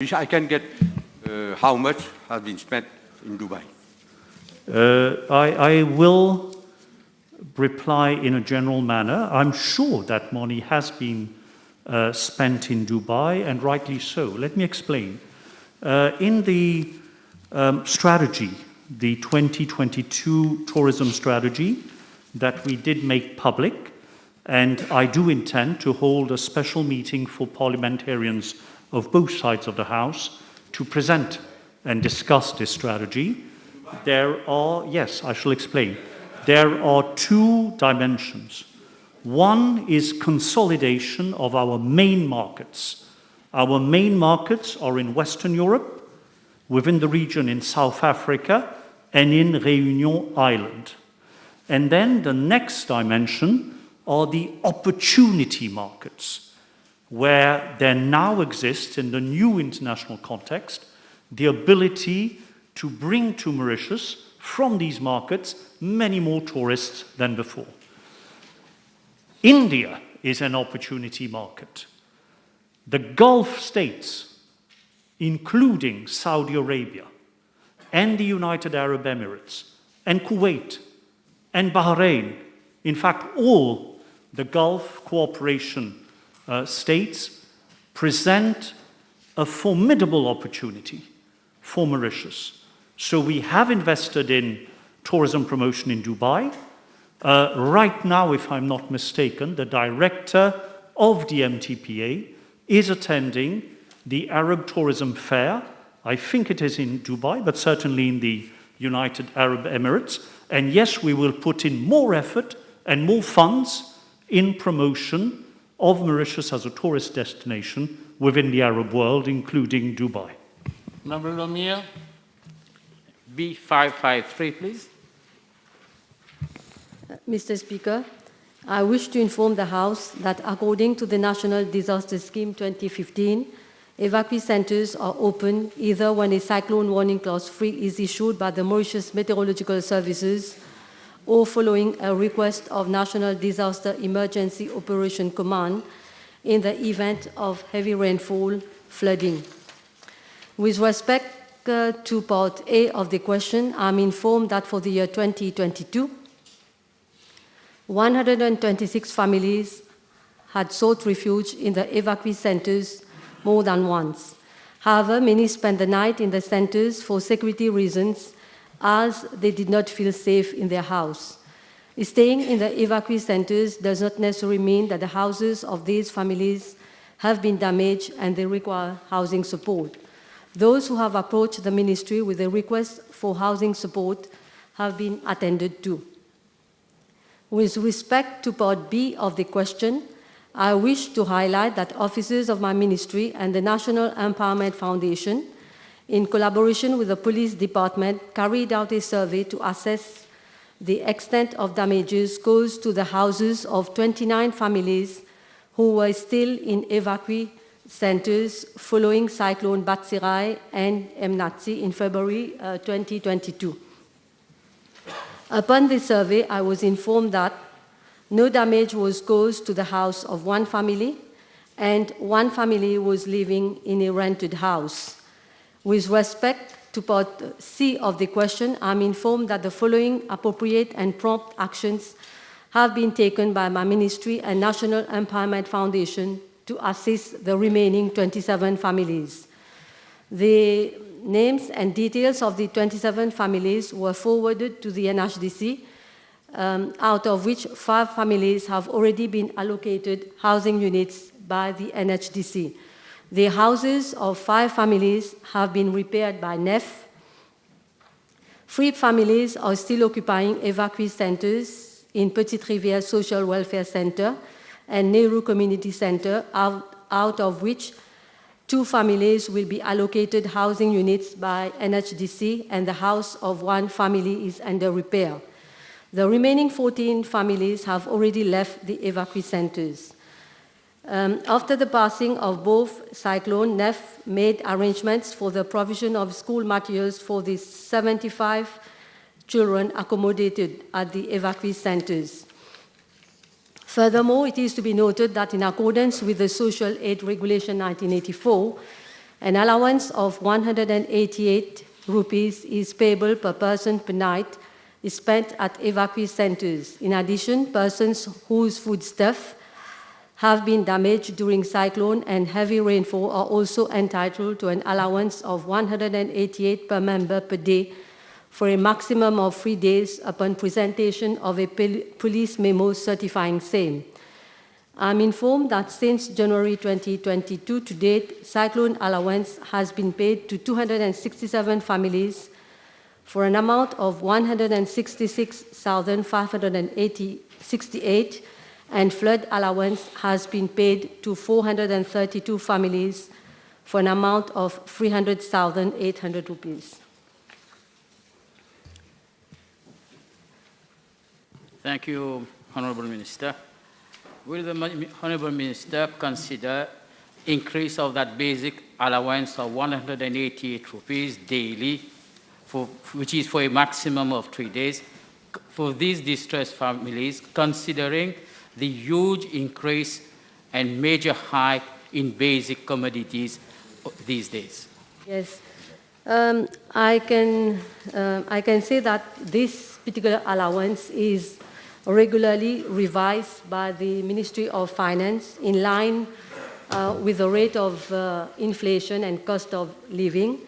I can get how much has been spent in Dubai. I will reply in a general manner. I'm sure that money has been spent in Dubai, and rightly so. Let me explain. In the strategy, the 2022 tourism strategy that we did make public, and I do intend to hold a special meeting for parliamentarians of both sides of the House to present and discuss this strategy. There are, yes, I shall explain. There are two dimensions. One is consolidation of our main markets. Our main markets are in Western Europe, within the region in South Africa, and in Réunion Island. And then the next dimension are the opportunity markets, where there now exists, in the new international context, the ability to bring to Mauritius from these markets many more tourists than before. India is an opportunity market. The Gulf states, including Saudi Arabia and the United Arab Emirates and Kuwait and Bahrain, in fact, all the Gulf cooperation states present a formidable opportunity for Mauritius. So we have invested in tourism promotion in Dubai. Right now, if I'm not mistaken, the director of the MTPA is attending the Arab Tourism Fair. I think it is in Dubai, but certainly in the United Arab Emirates. And yes, we will put in more effort and more funds in promotion of Mauritius as a tourist destination within the Arab world, including Dubai. Member Lamia, B553, please. Mr. Speaker, I wish to inform the House that according to the National Disaster Scheme 2015, evacuee centers are open either when a cyclone warning clause 3 is issued by the Mauritius Meteorological Services or following a request of National Disaster Emergency Operation Command in the event of heavy rainfall, flooding. With respect to Part A of the question, I'm informed that for the year 2022, 126 families had sought refuge in the evacuee centers more than once. However, many spent the night in the centers for security reasons, as they did not feel safe in their house. Staying in the evacuee centers does not necessarily mean that the houses of these families have been damaged and they require housing support. Those who have approached the ministry with a request for housing support have been attended to. With respect to Part B of the question, I wish to highlight that officers of my ministry and the National Empowerment Foundation, in collaboration with the police department, carried out a survey to assess the extent of damages caused to the houses of 29 families who were still in evacuee centers following Cyclone Batsirai and Mnatsi in February 2022. Upon the survey, I was informed that no damage was caused to the house of one family, and one family was living in a rented house. With respect to Part C of the question, I'm informed that the following appropriate and prompt actions have been taken by my ministry and National Empowerment Foundation to assist the remaining 27 families. The names and details of the 27 families were forwarded to the NHDC, out of which 5 families have already been allocated housing units by the NHDC. The houses of 5 families have been repaired by NEF. 3 families are still occupying evacuee centers in Petite Rivière Social Welfare Center and Nehru Community Center, out of which 2 families will be allocated housing units by NHDC, and the house of 1 family is under repair. The remaining 14 families have already left the evacuee centers. After the passing of both cyclones, NEF made arrangements for the provision of school materials for the 75 children accommodated at the evacuee centers. Furthermore, it is to be noted that in accordance with the Social Aid Regulation 1984, An allowance of 188 rupees is payable per person per night is spent at evacuee centers. In addition, persons whose foodstuff have been damaged during cyclone and heavy rainfall are also entitled to an allowance of 188 per member per day for a maximum of 3 days upon presentation of a police memo certifying same. I'm informed that since January 2022 to date, cyclone allowance has been paid to 267 families for an amount of 166,568, and flood allowance has been paid to 432 families for an amount of 300,800 rupees. Thank you, Honorable Minister. Will the Honorable Minister consider increase of that basic allowance of 188 rupees daily, which is for a maximum of 3 days, for these distressed families, considering the huge increase and major hike in basic commodities these days? Yes, I can say that this particular allowance is regularly revised by the Ministry of Finance in line with the rate of inflation and cost of living.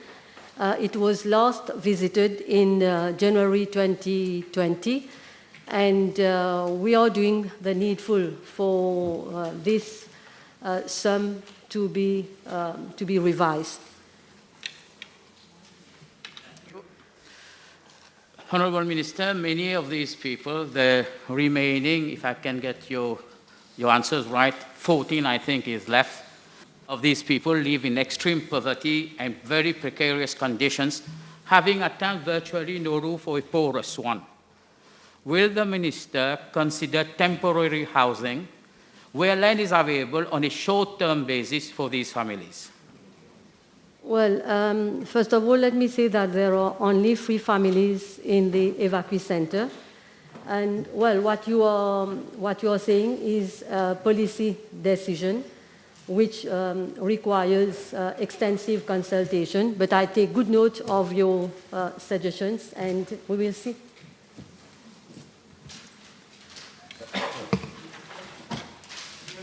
It was last visited in January 2020, and we are doing the needful for this sum to be revised. Honorable Minister, many of these people, the remaining, if I can get your answers right, 14 I think is left, of these people live in extreme poverty and very precarious conditions, having at times virtually no roof or a porous one. Will the Minister consider temporary housing where land is available on a short-term basis for these families? Well, first of all, let me say that there are only 3 families in the evacuee center. And, well, what you are saying is a policy decision which requires extensive consultation. But I take good note of your suggestions, and we will see.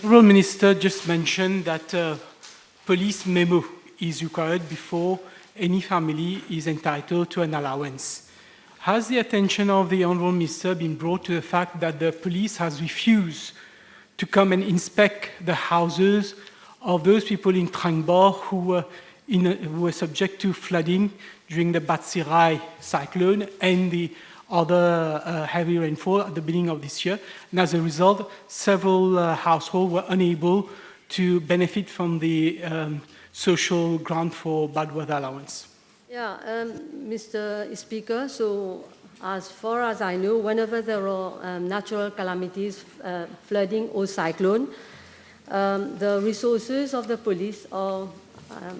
The Honourable Minister just mentioned that police memo is required before any family is entitled to an allowance. Has the attention of the Honourable Minister been brought to the fact that the police has refused to come and inspect the houses of those people in Trangbor who were subject to flooding during the Batsirai cyclone and the other heavy rainfall at the beginning of this year? And as a result, several households were unable to benefit from the social grant for bad weather allowance. Yeah, Mr. Speaker, so as far as I know, whenever there are natural calamities, flooding or cyclone, the resources of the police are,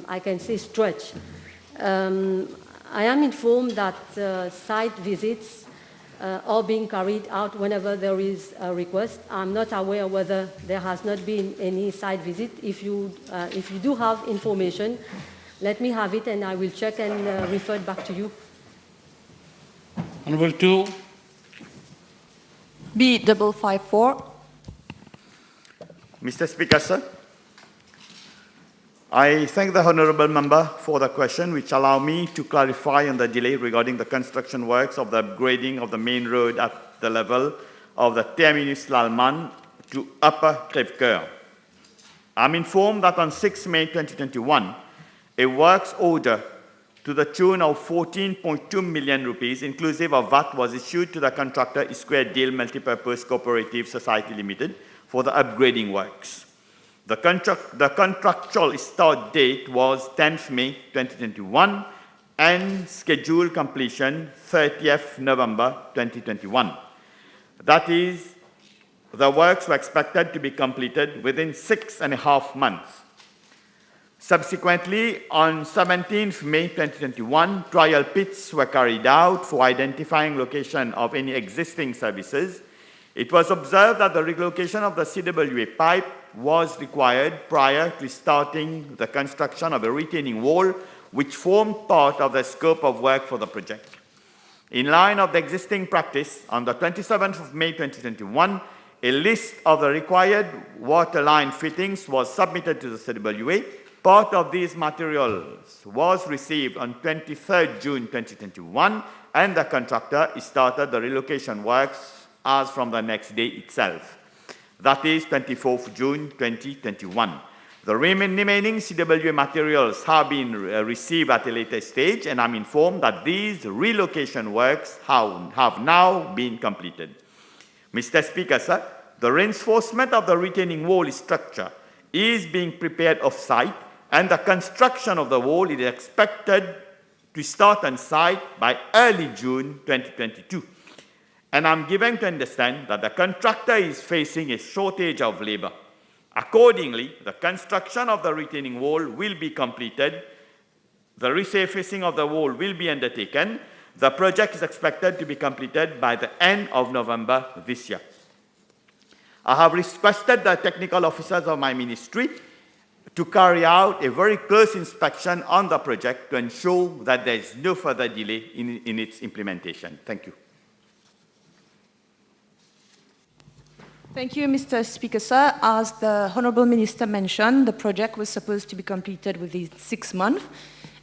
I can say, stretched. I am informed that site visits are being carried out whenever there is a request. I'm not aware whether there has not been any site visit. If you do have information, let me have it and I will check and refer back to you. Honourable 2. B554. Mr. Speaker, sir, I thank the Honourable Member for the question, which allow me to clarify on the delay regarding the construction works of the upgrading of the main road at the level of the terminus Lalman to Upper Crèvecoeur. I'm informed that on 6 May 2021, a works order to the tune of 14.2 million rupees, inclusive of VAT, was issued to the contractor Square Deal Multipurpose Cooperative Society Limited for the upgrading works. The contractual start date was 10th May 2021 and scheduled completion 30th November 2021. That is, the works were expected to be completed within 6.5 months. Subsequently, on 17th May 2021, trial pits were carried out for identifying location of any existing services, It was observed that the relocation of the CWA pipe was required prior to starting the construction of a retaining wall, which formed part of the scope of work for the project. In line of the existing practice, on the 27th of May 2021, a list of the required water line fittings was submitted to the CWA. Part of these materials was received on 23rd June 2021, and the contractor started the relocation works as from the next day itself. That is 24th June 2021. The remaining CWA materials have been received at a later stage, and I'm informed that these relocation works have now been completed. Mr. Speaker, sir, the reinforcement of the retaining wall structure is being prepared off-site, and the construction of the wall is expected to start on site by early June 2022. And I'm given to understand that the contractor is facing a shortage of labor. Accordingly, the construction of the retaining wall will be completed. The resurfacing of the wall will be undertaken. The project is expected to be completed by the end of November this year. I have requested the technical officers of my ministry to carry out a very close inspection on the project to ensure that there is no further delay in its implementation. Thank you. Thank you, Mr. Speaker, sir. As the Honourable Minister mentioned, the project was supposed to be completed within 6 months,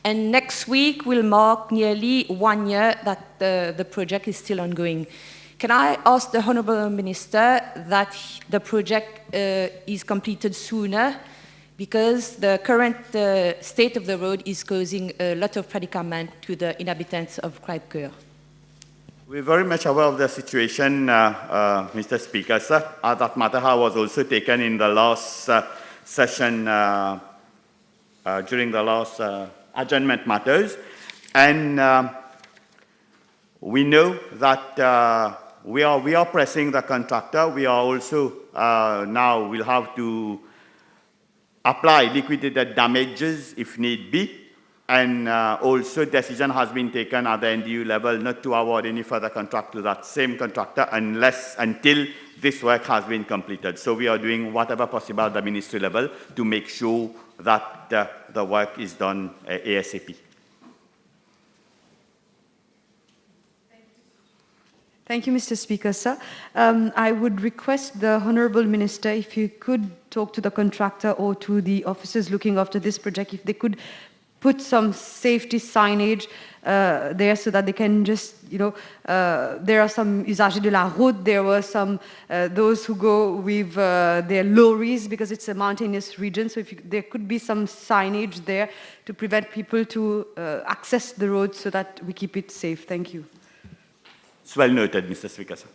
and next week will mark nearly 1 year that the project is still ongoing. Can I ask the Honourable Minister that the project is completed sooner, because the current state of the road is causing a lot of predicament to the inhabitants of Crèvecoeur? We're very much aware of the situation, Mr. Speaker, sir. That matter was also taken in the last session, during the last adjournment matters. And we know that we are pressing the contractor. We are also now will have to apply liquidated damages if need be. And also decision has been taken at the NDU level not to award any further contract to that same contractor until this work has been completed. So we are doing whatever possible at the ministry level to make sure that the work is done ASAP. Thank you, Mr. Speaker, sir. I would request the Honourable Minister if you could talk to the contractor or to the officers looking after this project, if they could put some safety signage there so that they can just, there are some usagers de la route, there were some, those who go with their lorries because it's a mountainous region. So if there could be some signage there to prevent people to access the road so that we keep it safe. Thank you. It's well noted, Mr. Speaker, sir.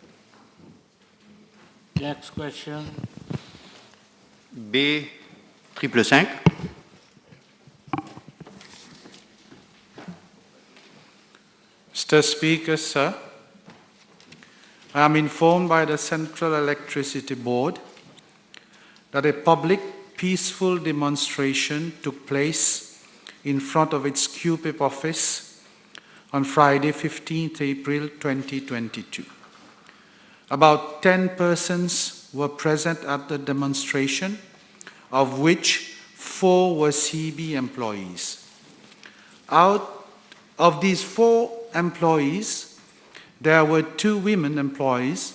Next question. B555. Mr. Speaker, sir, I am informed by the Central Electricity Board that a public peaceful demonstration took place in front of its QPIP office on Friday, 15th April 2022. About 10 persons were present at the demonstration, of which 4 were CB employees. Out of these 4 employees, there were 2 women employees,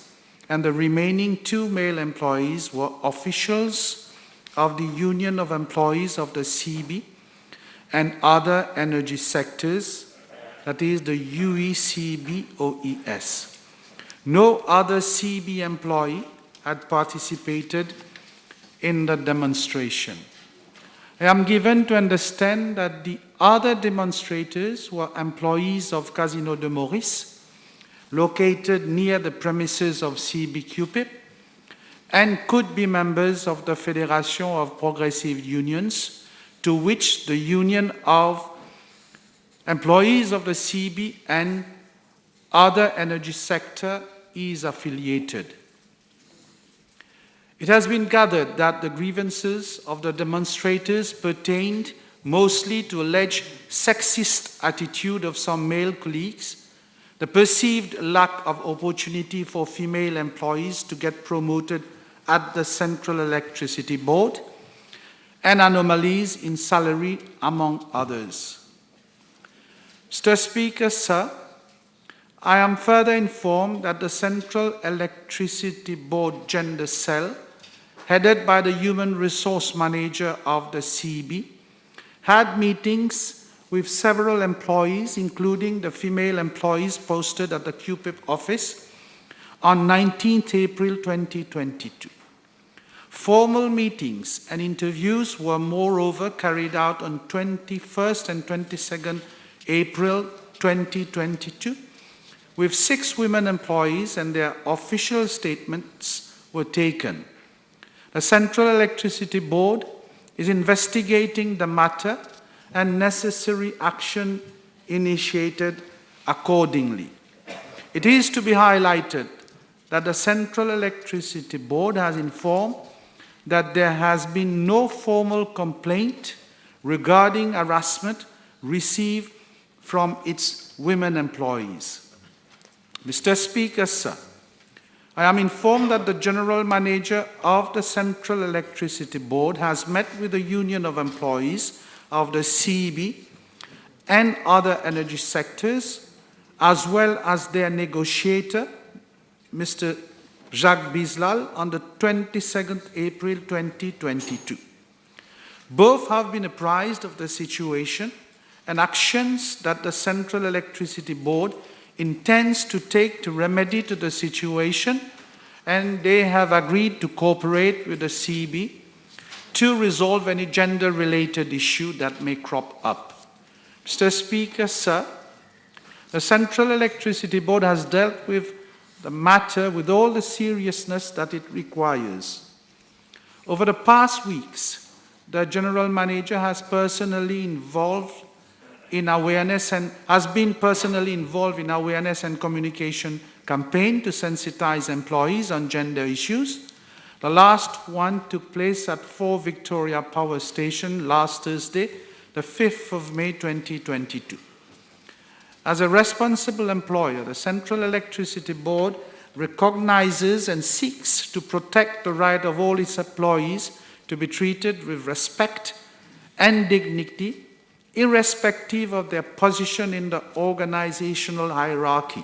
and the remaining 2 male employees were officials of the Union of Employees of the CB and other energy sectors, that is the UECB-OES. No other CB employee had participated in the demonstration. I am given to understand that the other demonstrators were employees of Casino de Maurice, located near the premises of CB-QPIP, and could be members of the Federation of Progressive Unions, to which the Union of Employees of the CB and other energy sector is affiliated. It has been gathered that the grievances of the demonstrators pertained mostly to alleged sexist attitude of some male colleagues the perceived lack of opportunity for female employees to get promoted at the Central Electricity Board, and anomalies in salary, among others. Mr. Speaker, sir, I am further informed that the Central Electricity Board Gender Cell, headed by the Human Resource Manager of the CEB, had meetings with several employees, including the female employees posted at the QPIP office on 19th April 2022. Formal meetings and interviews were moreover carried out on 21st and 22nd April 2022 with 6 women employees, and their official statements were taken. The Central Electricity Board is investigating the matter and necessary action initiated accordingly. It is to be highlighted that the Central Electricity Board has informed that there has been no formal complaint regarding harassment received from its women employees. Mr. Speaker, sir, I am informed that the General Manager of the Central Electricity Board has met with the Union of Employees of the CEB and other energy sectors, as well as their negotiator, Mr. Jacques Bislal, on the 22nd April 2022. Both have been apprised of the situation and actions that the Central Electricity Board intends to take to remedy to the situation, and they have agreed to cooperate with the CEB to resolve any gender-related issue that may crop up. Mr. Speaker, sir, the Central Electricity Board has dealt with the matter with all the seriousness that it requires. Over the past weeks, the General Manager has been personally involved in awareness and communication campaign to sensitize employees on gender issues. The last one took place at 4 Victoria Power Station last Thursday, the 5th of May 2022. As a responsible employer, the Central Electricity Board recognizes and seeks to protect the right of all its employees to be treated with respect and dignity, irrespective of their position in the organizational hierarchy.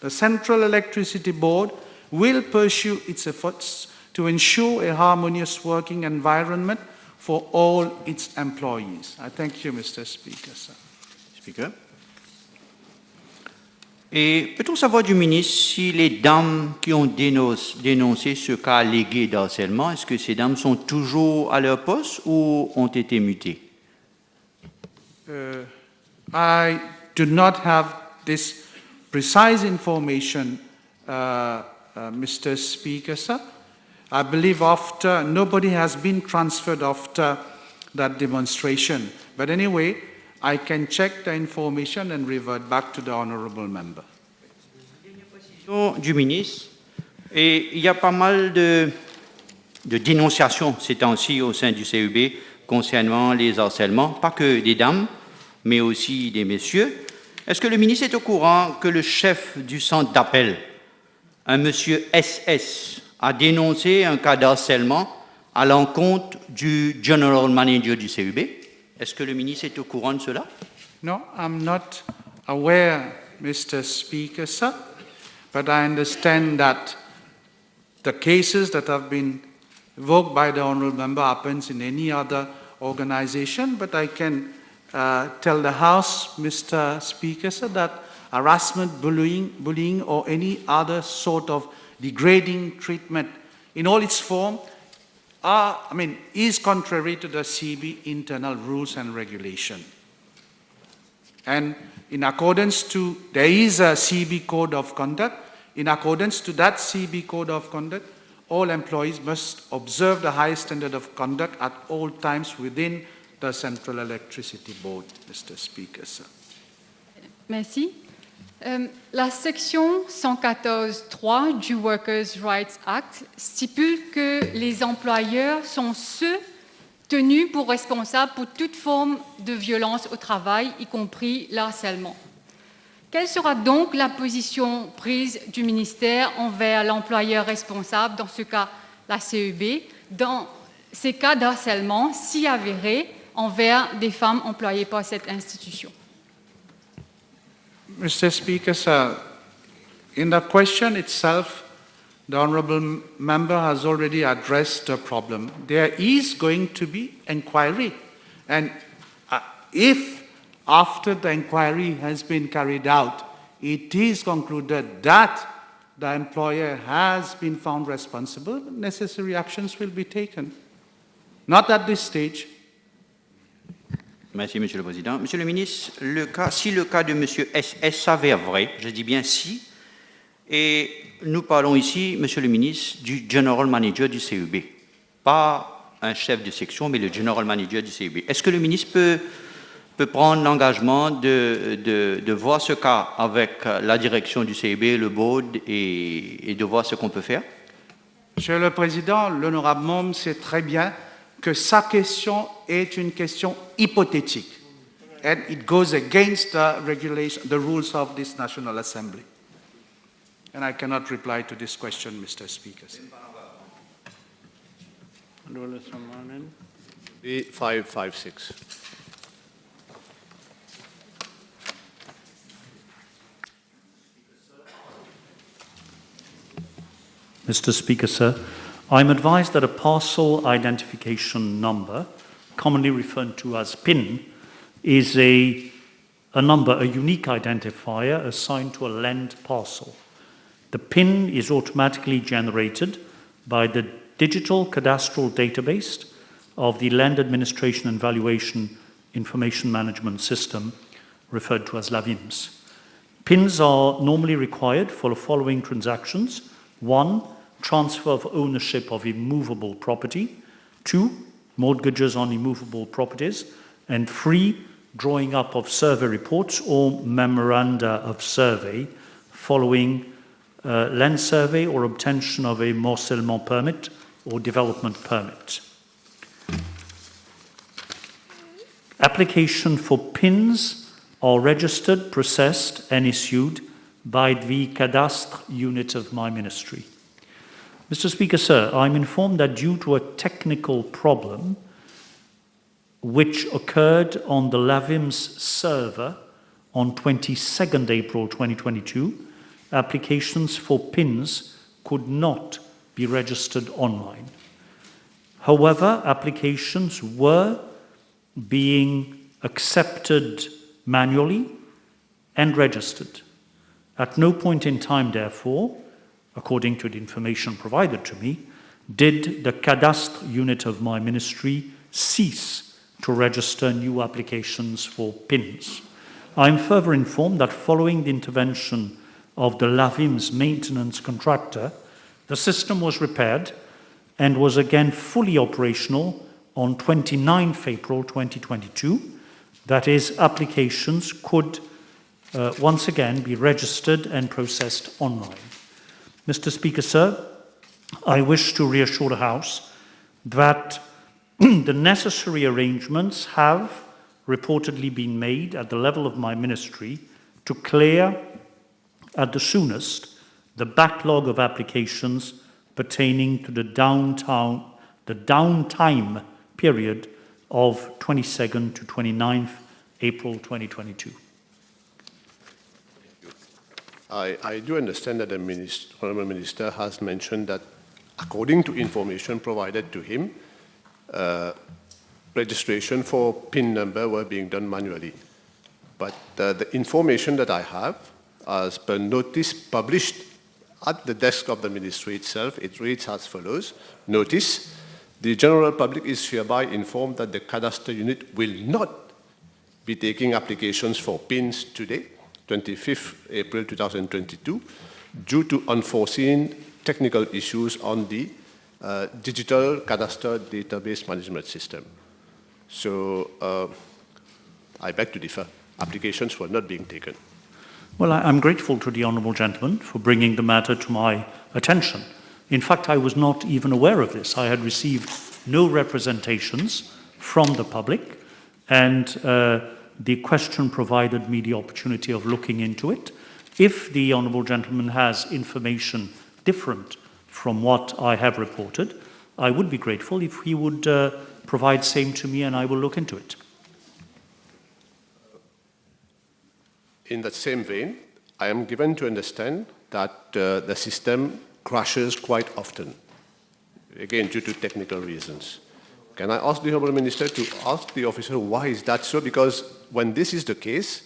The Central Electricity Board will pursue its efforts to ensure a harmonious working environment for all its employees. I thank you, Mr. Speaker. Sir. Speaker. Et peut-on savoir du ministre si les dames qui ont dénoncé ce cas allégué d'harcèlement, est-ce que ces dames sont toujours à leur poste ou ont été mutées? I do not have this precise information, Mr. Speaker, sir. I believe nobody has been transferred after that demonstration. But anyway, I can check the information and revert back to the honorable member. Du ministre, et il y a pas mal de dénonciations ces temps-ci au sein du CEB concernant les harcèlements, pas que des dames, mais aussi des messieurs. Est-ce que le ministre est au courant que le chef du centre d'appel, un monsieur SS, a dénoncé un cas d'harcèlement à l'encontre du General Manager du CEB? Est-ce que le ministre est au courant de cela? No, I'm not aware, Mr. Speaker, sir, but I understand that the cases that have been evoked by the honourable member happens in any other organization, but I can tell the House, Mr. Speaker, sir, that harassment, bullying, or any other sort of degrading treatment in all its form is contrary to the CB internal rules and regulation. And in accordance to, there is a CB code of conduct. In accordance to that CB code of conduct, all employees must observe the highest standard of conduct at all times within the Central Electricity Board, Mr. Speaker, sir. Merci. La section 114.3 du Workers' Rights Act stipule que les employeurs sont ceux tenus pour responsables pour toute forme de violence au travail, y compris le harcèlement. Quelle sera donc la position prise du ministère envers l'employeur responsable, dans ce cas la CEB, dans ces cas d'harcèlement si avérés envers des femmes employées par cette institution? Mr. Speaker, sir, in the question itself, the honourable member has already addressed the problem. There is going to be inquiry, and if after the inquiry has been carried out, it is concluded that the employer has been found responsible, necessary actions will be taken. Not at this stage. Merci, Monsieur le Président. Monsieur le ministre, si le cas de Monsieur SS s'avère vrai, je dis bien si, et nous parlons ici, Monsieur le ministre, du General Manager du CEB, pas un chef de section, mais le General Manager du CEB. Est-ce que le ministre peut prendre l'engagement de voir ce cas avec la direction du CEB, le board, et de voir ce qu'on peut faire? Monsieur le Président, l'honorable membre sait très bien que sa question est une question hypothétique, and it goes against the rules of this National Assembly. And I cannot reply to this question, Mr. Speaker. B556. Mr. Speaker, sir, I'm advised that a parcel identification number, commonly referred to as PIN, is a number, a unique identifier assigned to a land parcel. The PIN is automatically generated by the digital cadastral database of the Land Administration and Valuation Information Management System, referred to as LAVIMS. PINs are normally required for the following transactions: 1, transfer of ownership of immovable property; 2, mortgages on immovable properties; and 3, drawing up of survey reports or memoranda of survey following land survey or obtention of a morcellement permit or development permit. Application for PINs are registered, processed, and issued by the cadastre unit of my ministry. Mr. Speaker, sir, I'm informed that due to a technical problem which occurred on the LAVIMS server on 22nd April 2022, applications for PINs could not be registered online. However, applications were being accepted manually and registered. At no point in time, therefore, according to the information provided to me, did the cadastre unit of my ministry cease to register new applications for PINs. I am further informed that following the intervention of the LAVIMS maintenance contractor, the system was repaired and was again fully operational on 29th April 2022. That is, applications could once again be registered and processed online. Mr. Speaker, sir, I wish to reassure the House that the necessary arrangements have reportedly been made at the level of my ministry to clear at the soonest the backlog of applications pertaining to the downtime period of 22nd to 29th April 2022. I do understand that the Honourable Minister has mentioned that, according to information provided to him, registration for PIN number were being done manually. But the information that I have, as per notice published at the desk of the Ministry itself, it reads as follows. Notice, the general public is hereby informed that the cadastre unit will not be taking applications for PINs today, 25th April 2022, due to unforeseen technical issues on the digital cadastre database management system. So I beg to differ. Applications were not being taken. Well, I'm grateful to the Honourable Gentleman for bringing the matter to my attention. In fact, I was not even aware of this. I had received no representations from the public, and the question provided me the opportunity of looking into it. If the honourable gentleman has information different from what I have reported, I would be grateful if he would provide same to me, and I will look into it. In that same vein, I am given to understand that the system crashes quite often, again due to technical reasons. Can I ask the Honourable Minister to ask the officer why is that so? Because when this is the case,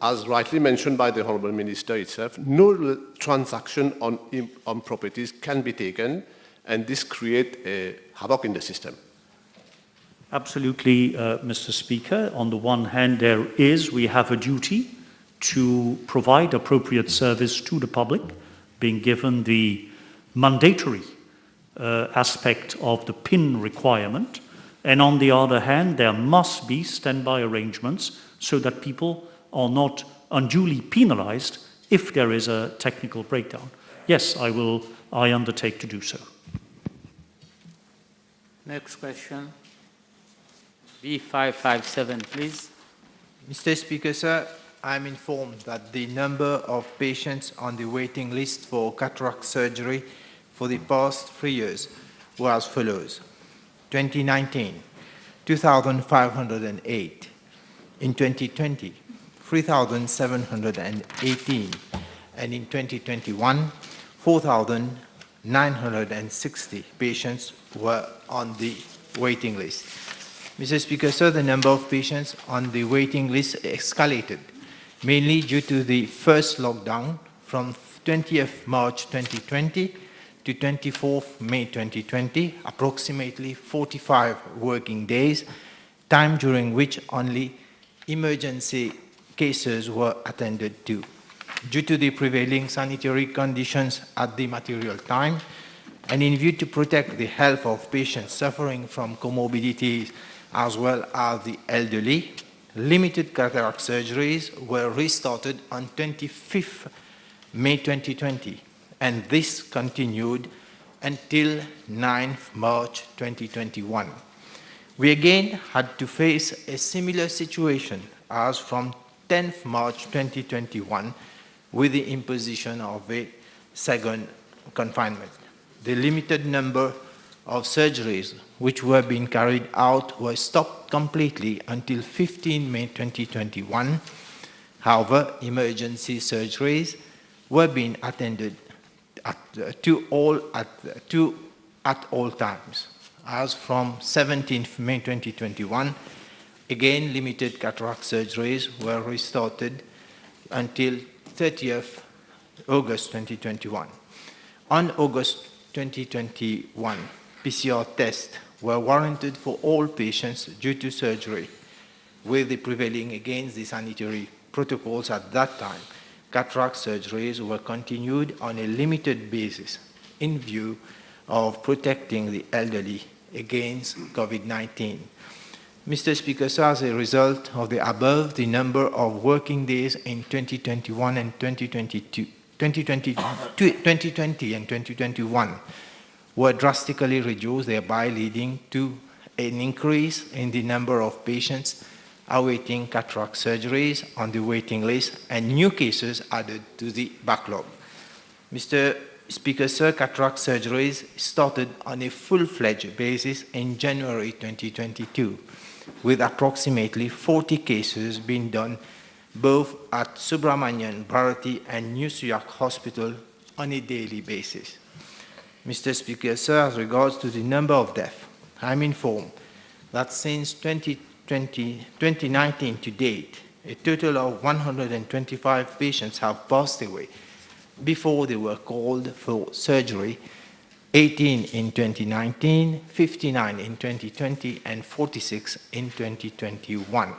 as rightly mentioned by the Honourable Minister itself, no transaction on properties can be taken, and this creates a havoc in the system. Absolutely, Mr. Speaker. On the one hand, we have a duty to provide appropriate service to the public, being given the mandatory aspect of the PIN requirement. And on the other hand, there must be standby arrangements so that people are not unduly penalized if there is a technical breakdown. Yes, I undertake to do so. Next question. B557, please. Mr. Speaker, sir, I'm informed that the number of patients on the waiting list for cataract surgery for the past 3 years were as follows. 2019, 2,508. In 2020, 3,718. And in 2021, 4,960 patients were on the waiting list. Mr. Speaker, sir, the number of patients on the waiting list escalated, mainly due to the first lockdown from 20th March 2020 to 24th May 2020, approximately 45 working days, time during which only emergency cases were attended to. Due to the prevailing sanitary conditions at the material time, and in view to protect the health of patients suffering from comorbidities as well as the elderly, limited cataract surgeries were restarted on 25th May 2020, and this continued until 9th March 2021. We again had to face a similar situation as from 10th March 2021 with the imposition of a second confinement. The limited number of surgeries which were being carried out were stopped completely until 15 May 2021. However, emergency surgeries were being attended at all times. As from 17th May 2021, again limited cataract surgeries were restarted until 30th August 2021. On August 2021, PCR tests were warranted for all patients due to surgery. With the prevailing against the sanitary protocols at that time, cataract surgeries were continued on a limited basis in view of protecting the elderly against COVID-19. Mr. Speaker, sir, as a result of the above, the number of working days in 2021 and 2020 and 2021 were drastically reduced, thereby leading to an increase in the number of patients awaiting cataract surgeries on the waiting list and new cases added to the backlog. Mr. Speaker, sir, cataract surgeries started on a full-fledged basis in January 2022, with approximately 40 cases being done both at Subramanian Bharati and New Suyak Hospital on a daily basis. Mr. Speaker, sir, as regards to the number of deaths, I'm informed that since 2019 to date, a total of 125 patients have passed away before they were called for surgery, 18 in 2019, 59 in 2020, and 46 in 2021.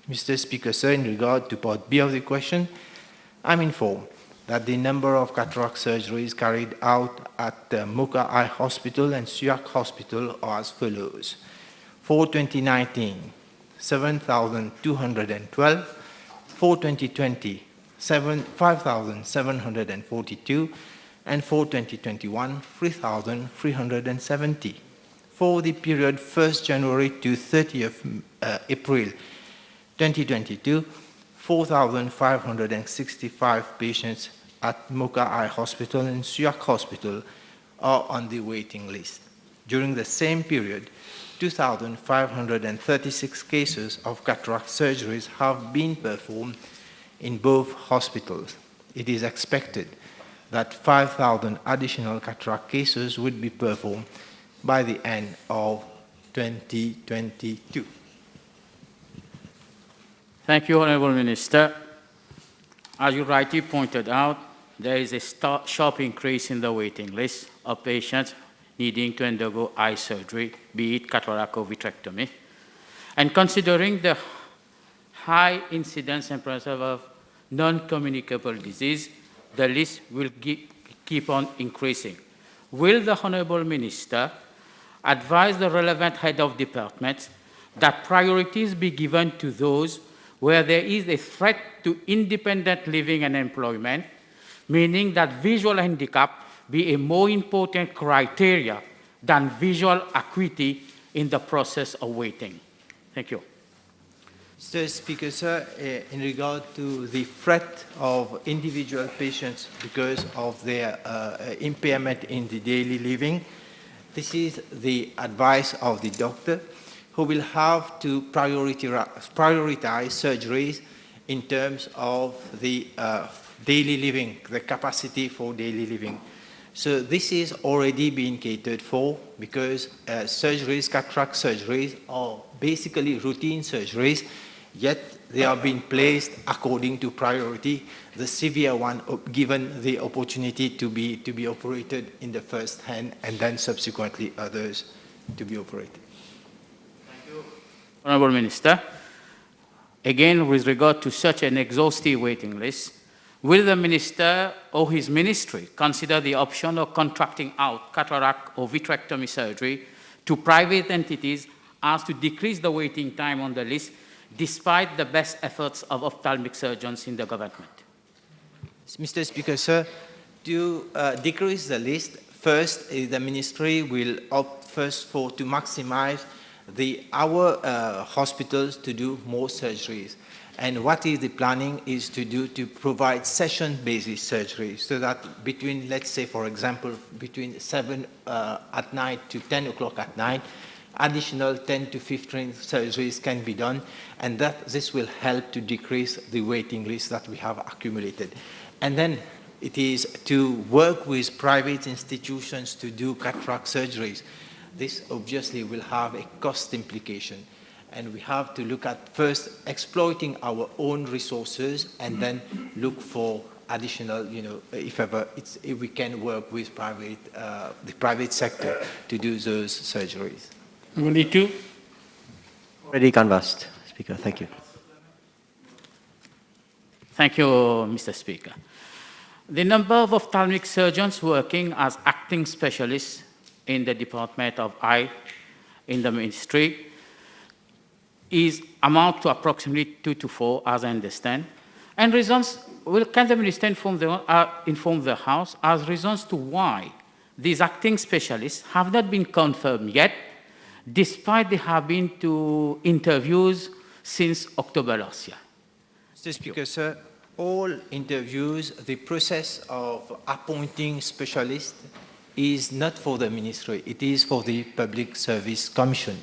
Mr. Speaker, sir, in regard to Part B of the question, I'm informed that the number of cataract surgeries carried out at Mocha Eye Hospital and Suyak Hospital are as follows. For 2019, 7,212. For 2020, 5,742. And for 2021, 3,370. For the period 1st January to 30th April 2022, 4,565 patients at Mocha Eye Hospital and Suyak Hospital are on the waiting list. During the same period, 2,536 cases of cataract surgeries have been performed in both hospitals. It is expected that 5,000 additional cataract cases would be performed by the end of 2022. Thank you, Honourable Minister. As you rightly pointed out, there is a sharp increase in the waiting list of patients needing to undergo eye surgery, be it cataract or vitrectomy. And considering the high incidence and prevalence of non-communicable disease, the list will keep on increasing. Will the Honourable Minister advise the relevant head of departments that priorities be given to those where there is a threat to independent living and employment, meaning that visual handicap be a more important criteria than visual acuity in the process of waiting? Thank you. Mr. Speaker, sir, in regard to the threat of individual patients because of their impairment in the daily living, this is the advice of the doctor, who will have to prioritize surgeries in terms of the daily living, the capacity for daily living. So this is already being catered for because surgeries, cataract surgeries, are basically routine surgeries, yet they are being placed according to priority, the severe one given the opportunity to be operated in the first hand and then subsequently others to be operated. Honourable Minister, again with regard to such an exhaustive waiting list, will the Minister or his ministry consider the option of contracting out cataract or vitrectomy surgery to private entities as to decrease the waiting time on the list despite the best efforts of ophthalmic surgeons in the government? Mr. Speaker, sir, to decrease the list, first the ministry will opt first to maximize our hospitals to do more surgeries. And what is the planning is to provide session-basis surgery so that between, let's say, for example, between 7 at night to 10 o'clock at night, additional 10 to 15 surgeries can be done, and this will help to decrease the waiting list that we have accumulated. And then it is to work with private institutions to do cataract surgeries. This obviously will have a cost implication. And we have to look at first exploiting our own resources and then look for additional, if we can work with the private sector to do those surgeries. We need to. Already canvassed, Speaker. Thank you. Thank you, Mr. Speaker. The number of ophthalmic surgeons working as acting specialists in the Department of Eye in the ministry amount to approximately 2 to 4, as I understand. And reasons, can the Minister inform the House as reasons to why these acting specialists have not been confirmed yet, despite they have been to interviews since October last year? Mr. Speaker, sir, all interviews, the process of appointing specialists is not for the ministry, it is for the Public Service Commission.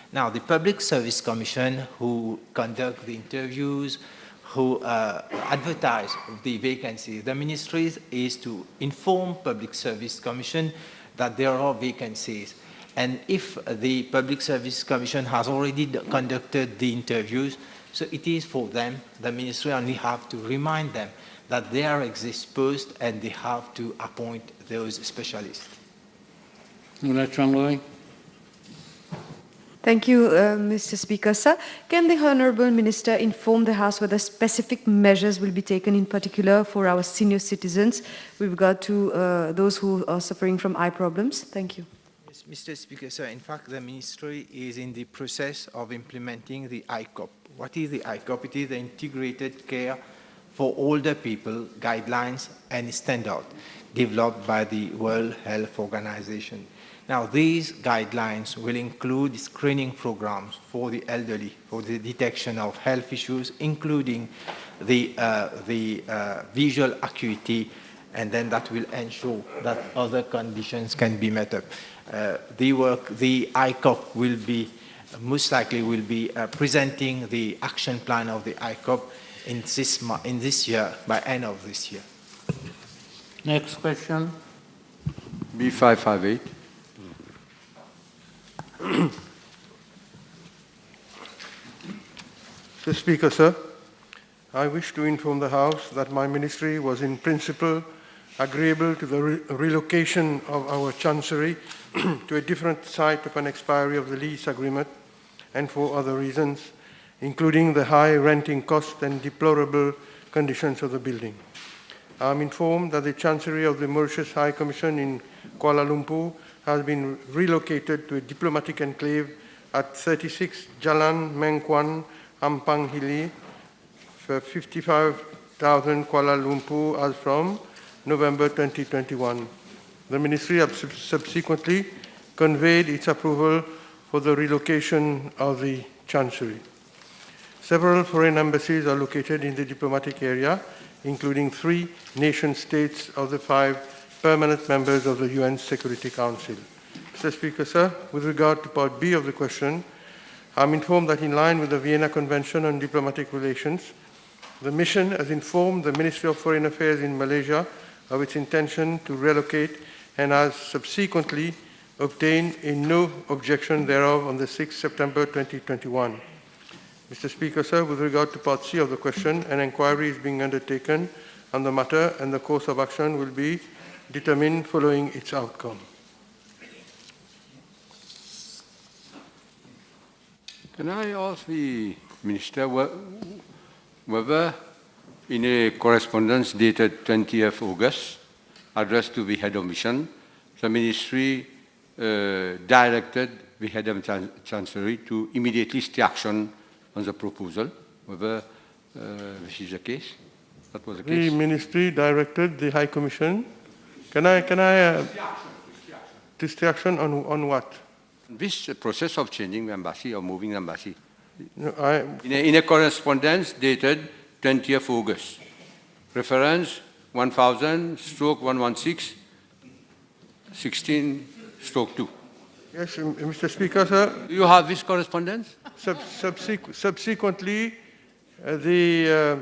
Now, the Public Service Commission, who conduct the interviews, who advertise the vacancies, the ministry is to inform Public Service Commission that there are vacancies. And if the Public Service Commission has already conducted the interviews, so it is for them, the ministry only have to remind them that there exists posts and they have to appoint those specialists. Thank you, Mr. Speaker. Sir, can the Honourable Minister inform the House whether specific measures will be taken in particular for our senior citizens with regard to those who are suffering from eye problems? Thank you. Yes, Mr. Speaker, sir, in fact, the Ministry is in the process of implementing the ICOP. What is the ICOP? It is the Integrated Care for Older People Guidelines and Standard developed by the World Health Organization. Now, these guidelines will include screening programs for the elderly, for the detection of health issues, including the visual acuity, and then that will ensure that other conditions can be met up. The ICOP will be, most likely will be presenting the action plan of the ICOP in this year, by end of this year. Next question. B558. Mr. Speaker, sir, I wish to inform the House that my ministry was in principle agreeable to the relocation of our chancery to a different site upon expiry of the lease agreement and for other reasons, including the high renting cost and deplorable conditions of the building. I am informed that the chancery of the Mauritius High Commission in Kuala Lumpur has been relocated to a diplomatic enclave at 36 Jalan Mengkuan, Ampang Hili, for 55,000 Kuala Lumpur as from November 2021. The Ministry has subsequently conveyed its approval for the relocation of the Chancery. Several foreign embassies are located in the diplomatic area, including 3 nation-states of the 5 permanent members of the UN Security Council. Mr. Speaker, sir, with regard to Part B of the question, I am informed that in line with the Vienna Convention on Diplomatic Relations, the mission has informed the Ministry of Foreign Affairs in Malaysia of its intention to relocate and has subsequently obtained a no objection thereof on the 6th September 2021. Mr. Speaker, sir, with regard to Part C of the question, an inquiry is being undertaken on the matter and the course of action will be determined following its outcome. Can I ask the Minister whether in a correspondence dated 20th August, addressed to the Head of Mission, the Ministry directed the Head of Chancery to immediately take action on the proposal, whether this is the case? That was the case? The Ministry directed the High Commission. Can I take action on what? This process of changing the embassy or moving the embassy. No, in a correspondence dated 20th August, reference 1000/116/16/2. Yes, Mr. Speaker, sir. Do you have this correspondence? Subsequently, the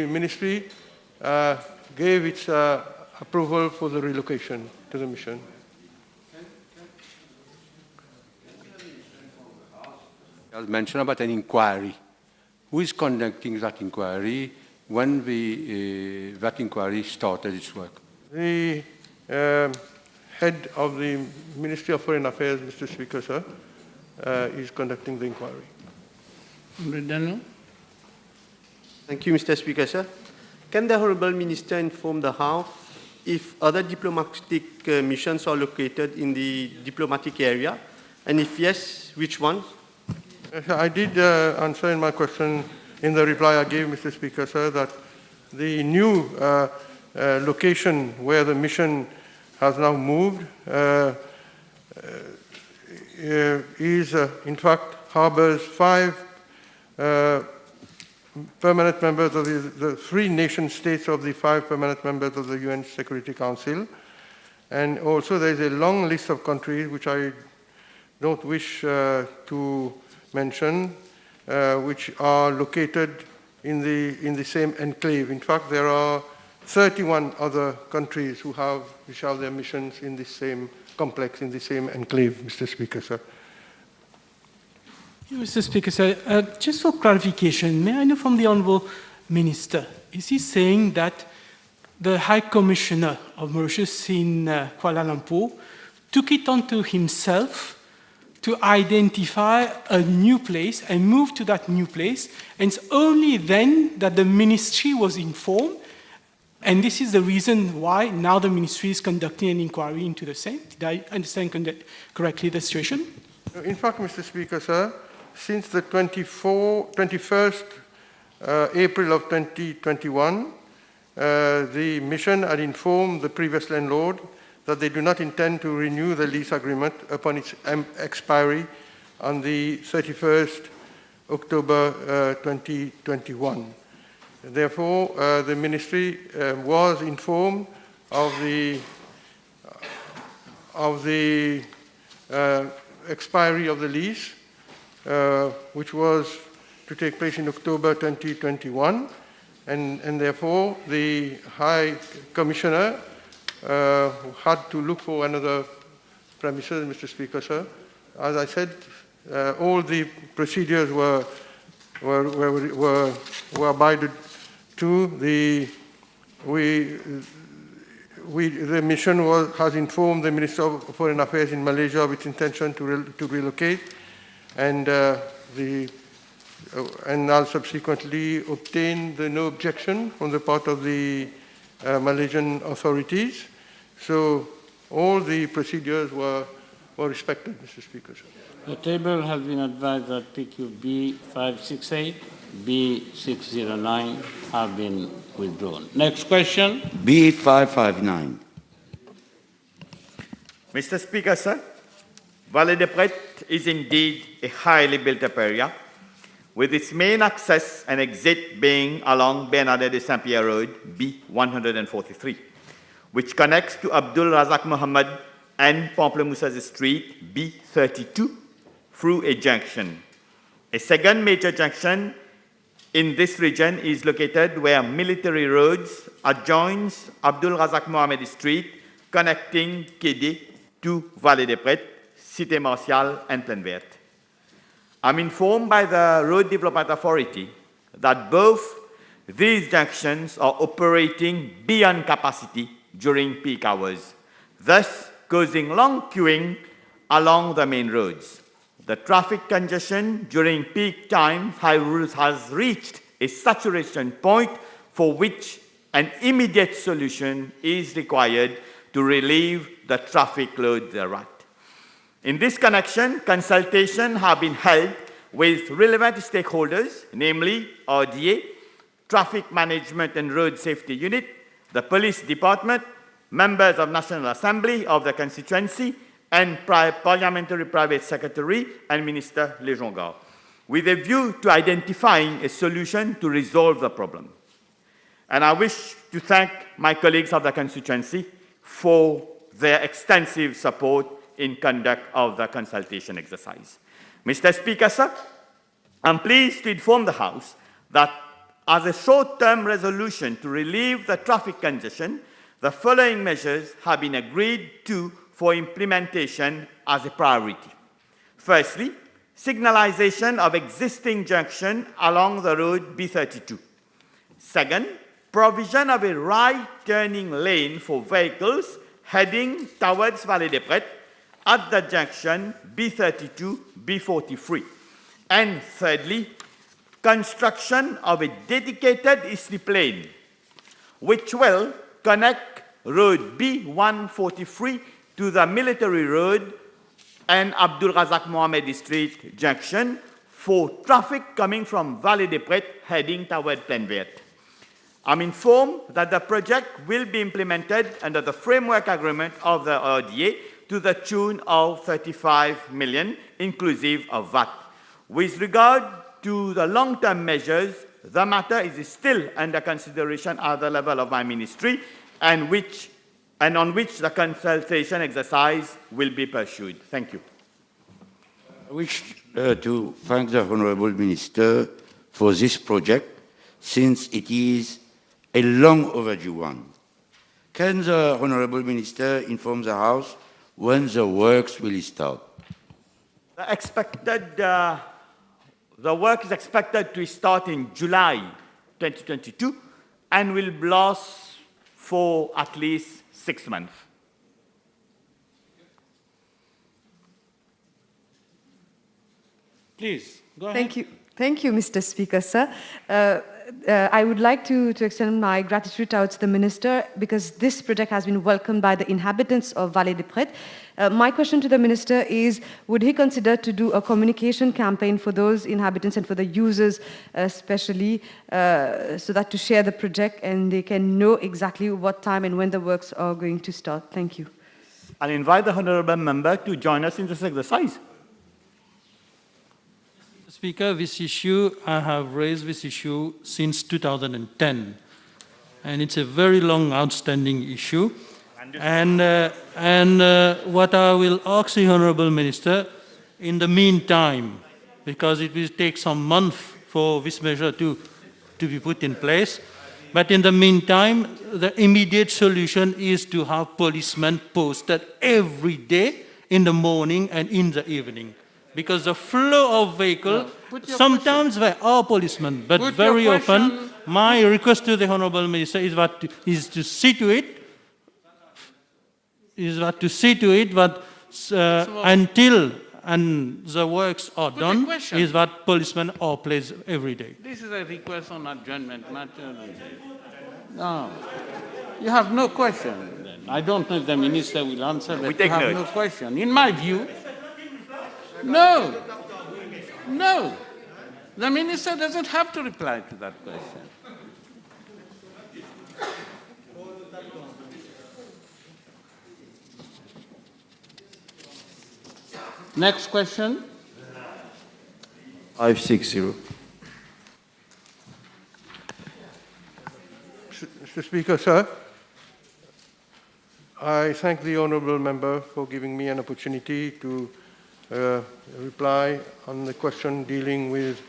Ministry gave its approval for the relocation to the mission. As mentioned about an inquiry. Who is conducting that inquiry? When that inquiry started its work? The head of the Ministry of Foreign Affairs, Mr. Speaker, sir, is conducting the inquiry. Thank you, Mr. Speaker, sir. Can the Honourable Minister inform the House if other diplomatic missions are located in the diplomatic area, and if yes, which ones? I did answer in my question, in the reply I gave, Mr. Speaker, sir, that the new location where the mission has now moved is, in fact, harbors 5 permanent members of the 3 nation-states of the 5 permanent members of the UN Security Council. And also there is a long list of countries which I don't wish to mention, which are located in the same enclave. In fact, there are 31 other countries which have their missions in the same complex, in the same enclave, Mr. Speaker, sir. Mr. Speaker, sir, just for clarification, may I know from the Honourable Minister, is he saying that the High Commissioner of Mauritius in Kuala Lumpur took it onto himself to identify a new place and move to that new place, and it's only then that the Ministry was informed, and this is the reason why now the Ministry is conducting an inquiry into the same? Did I understand correctly the situation? In fact, Mr. Speaker, sir, since the 21st April of 2021, the mission had informed the previous landlord that they do not intend to renew the lease agreement upon its expiry on the 31st October 2021. Therefore, the Ministry was informed of the expiry of the lease, which was to take place in October 2021, and therefore the High Commissioner had to look for another premises, Mr. Speaker, sir. As I said, all the procedures were abided to. The mission has informed the Minister of Foreign Affairs in Malaysia of its intention to relocate, and I'll subsequently obtain the no objection from the part of the Malaysian authorities. So all the procedures were respected, Mr. Speaker, sir. The table has been advised that PQ B568, B609 have been withdrawn. Next question. B559. Mr. Speaker, sir, Vallée des Prêtres is indeed a highly built-up area, with its main access and exit being along Bernadette de Saint-Pierre Road, B143, which connects to Abdul Razak Muhammad and Pamplemousses Street, B32, through a junction. A second major junction in this region is located where Military Roads adjoins Abdul Razak Mohammed Street, connecting Kédé to Vallée des Prêtres, Cité Martiale, and Plaine Verte. I'm informed by the Road Development Authority that both these junctions are operating beyond capacity during peak hours, thus causing long queuing along the main roads. The traffic congestion during peak times has reached a saturation point for which an immediate solution is required to relieve the traffic load thereat. In this connection, consultations have been held with relevant stakeholders, namely RDA, Traffic Management and Road Safety Unit, the Police Department, members of National Assembly of the constituency, and Parliamentary Private Secretary and Minister Lejonga, with a view to identifying a solution to resolve the problem. And I wish to thank my colleagues of the constituency for their extensive support in conduct of the consultation exercise. Mr. Speaker, sir, I'm pleased to inform the House that as a short-term resolution to relieve the traffic congestion, the following measures have been agreed to for implementation as a priority. Firstly, signalization of existing junction along the road B32. Second, provision of a right turning lane for vehicles heading towards Vallée des Prêtres at the junction B32, B43. And thirdly, construction of a dedicated eastern lane, which will connect road B143 to the Military Road and Abdul Razak Mohammed Street junction for traffic coming from Vallée des Prêtres heading toward Plaine Verte. I'm informed that the project will be implemented under the framework agreement of the RDA to the tune of 35 million, inclusive of VAT. With regard to the long-term measures, the matter is still under consideration at the level of my ministry, and on which the consultation exercise will be pursued. Thank you. I wish to thank the Honourable Minister for this project, since it is a long overdue one. Can the Honourable Minister inform the House when the works will start? The work is expected to start in July 2022 and will last for at least 6 months. Please, go ahead. Thank you. Thank you, Mr. Speaker, sir. I would like to extend my gratitude towards the Minister, because this project has been welcomed by the inhabitants of Vallée des Prêtres. My question to the Minister is, would he consider to do a communication campaign for those inhabitants and for the users especially, so that to share the project and they can know exactly what time and when the works are going to start? Thank you. I'll invite the honourable member to join us in this exercise. Speaker, this issue, I have raised this issue since 2010, and it's a very long outstanding issue. And what I will ask the Honourable Minister, in the meantime, because it will take some months for this measure to be put in place, but in the meantime, the immediate solution is to have policemen posted every day in the morning and in the evening. Because the flow of vehicles, sometimes there are policemen, but very often, my request to the Honourable Minister is to see to it that until the works are done, is that policemen are placed every day. This is a request on adjournment matter. No, you have no question. I don't know if the minister will answer, but you have no question. In my view, no. The minister doesn't have to reply to that question. Next question. 560. Mr. Speaker, sir, I thank the honourable member for giving me an opportunity to reply on the question dealing with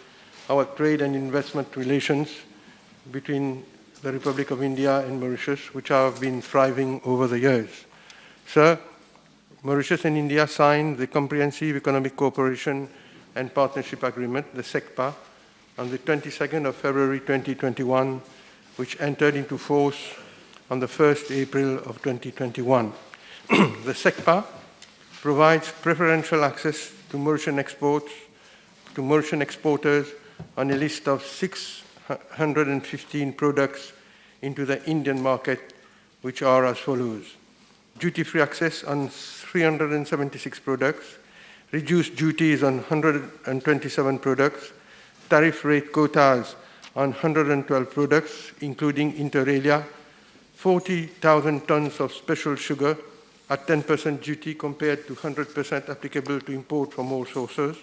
our trade and investment relations between the Republic of India and Mauritius, which have been thriving over the years. Sir, Mauritius and India signed the Comprehensive Economic Cooperation and Partnership Agreement, the SECPA, on the 22nd of February 2021, which entered into force on the 1st April of 2021. The SECPA provides preferential access to Mauritian exports, to Mauritian exporters on a list of 615 products into the Indian market, which are as follows: duty-free access on 376 products, reduced duties on 127 products, tariff rate quotas on 112 products, including inter alia, 40,000 tons of special sugar at 10% duty compared to 100% applicable to import from all sources,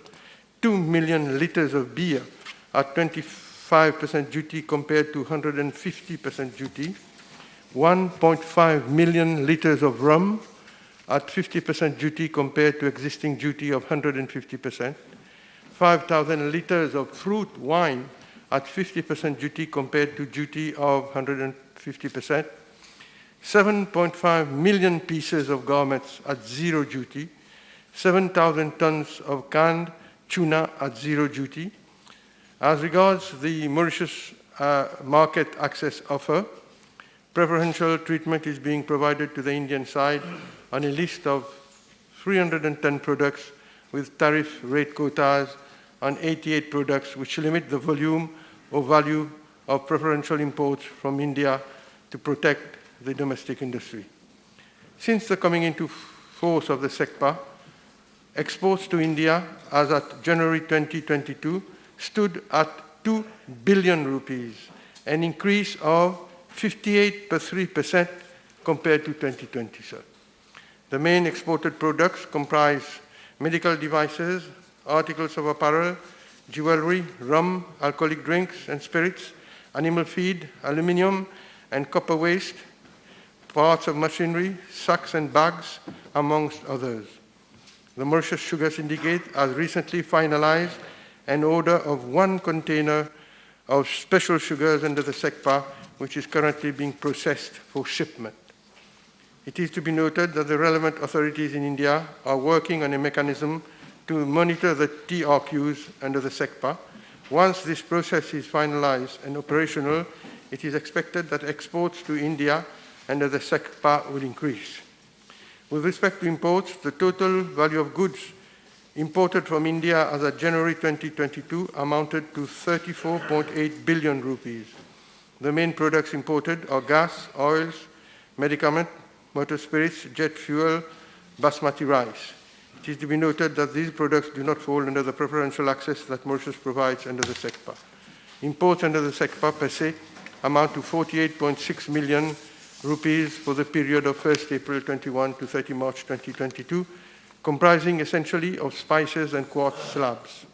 2 million liters of beer at 25% duty compared to 150% duty, 1.5 million liters of rum at 50% duty compared to existing duty of 150%, 5,000 liters of fruit wine at 50% duty compared to duty of 150%, 7.5 million pieces of garments at zero duty, 7,000 tons of canned tuna at zero duty. As regards the Mauritius market access offer, preferential treatment is being provided to the Indian side on a list of 310 products with tariff rate quotas on 88 products, which limit the volume or value of preferential imports from India to protect the domestic industry. Since the coming into force of the SECPA, exports to India as at January 2022 stood at 2 billion rupees, an increase of 58.3% compared to 2020, sir. The main exported products comprise medical devices, articles of apparel, jewelry, rum, alcoholic drinks and spirits, animal feed, aluminium and copper waste, parts of machinery, sacks and bags, amongst others. The Mauritius Sugar Syndicate has recently finalized an order of 1 container of special sugars under the SECPA, which is currently being processed for shipment. It is to be noted that the relevant authorities in India are working on a mechanism to monitor the TRQs under the SECPA. Once this process is finalized and operational, it is expected that exports to India under the SECPA will increase. With respect to imports, the total value of goods imported from India as of January 2022 amounted to 34.8 billion rupees. The main products imported are gas, oils, medicament, motor spirits, jet fuel, basmati rice. It is to be noted that these products do not fall under the preferential access that Mauritius provides under the SECPA. Imports under the SECPA per se amount to 48.6 million rupees for the period of 1st April 21 to 30 March 2022, comprising essentially of spices and quartz slabs.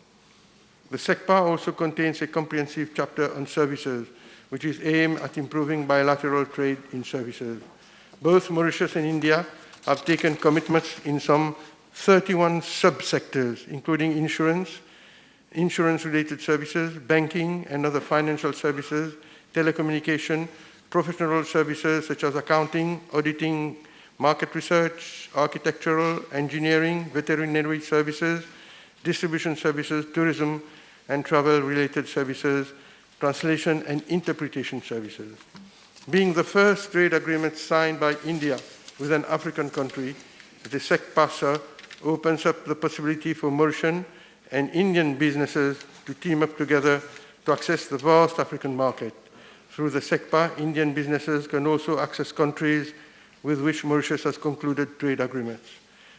The SECPA also contains a comprehensive chapter on services, which is aimed at improving bilateral trade in services. Both Mauritius and India have taken commitments in some 31 subsectors, including insurance, insurance-related services, banking and other financial services, telecommunication, professional services such as accounting, auditing, market research, architectural, engineering, veterinary services, distribution services, tourism and travel-related services, translation and interpretation services. Being the first trade agreement signed by India with an African country, the SECPA opens up the possibility for Mauritian and Indian businesses to team up together to access the vast African market. Through the SECPA, Indian businesses can also access countries with which Mauritius has concluded trade agreements.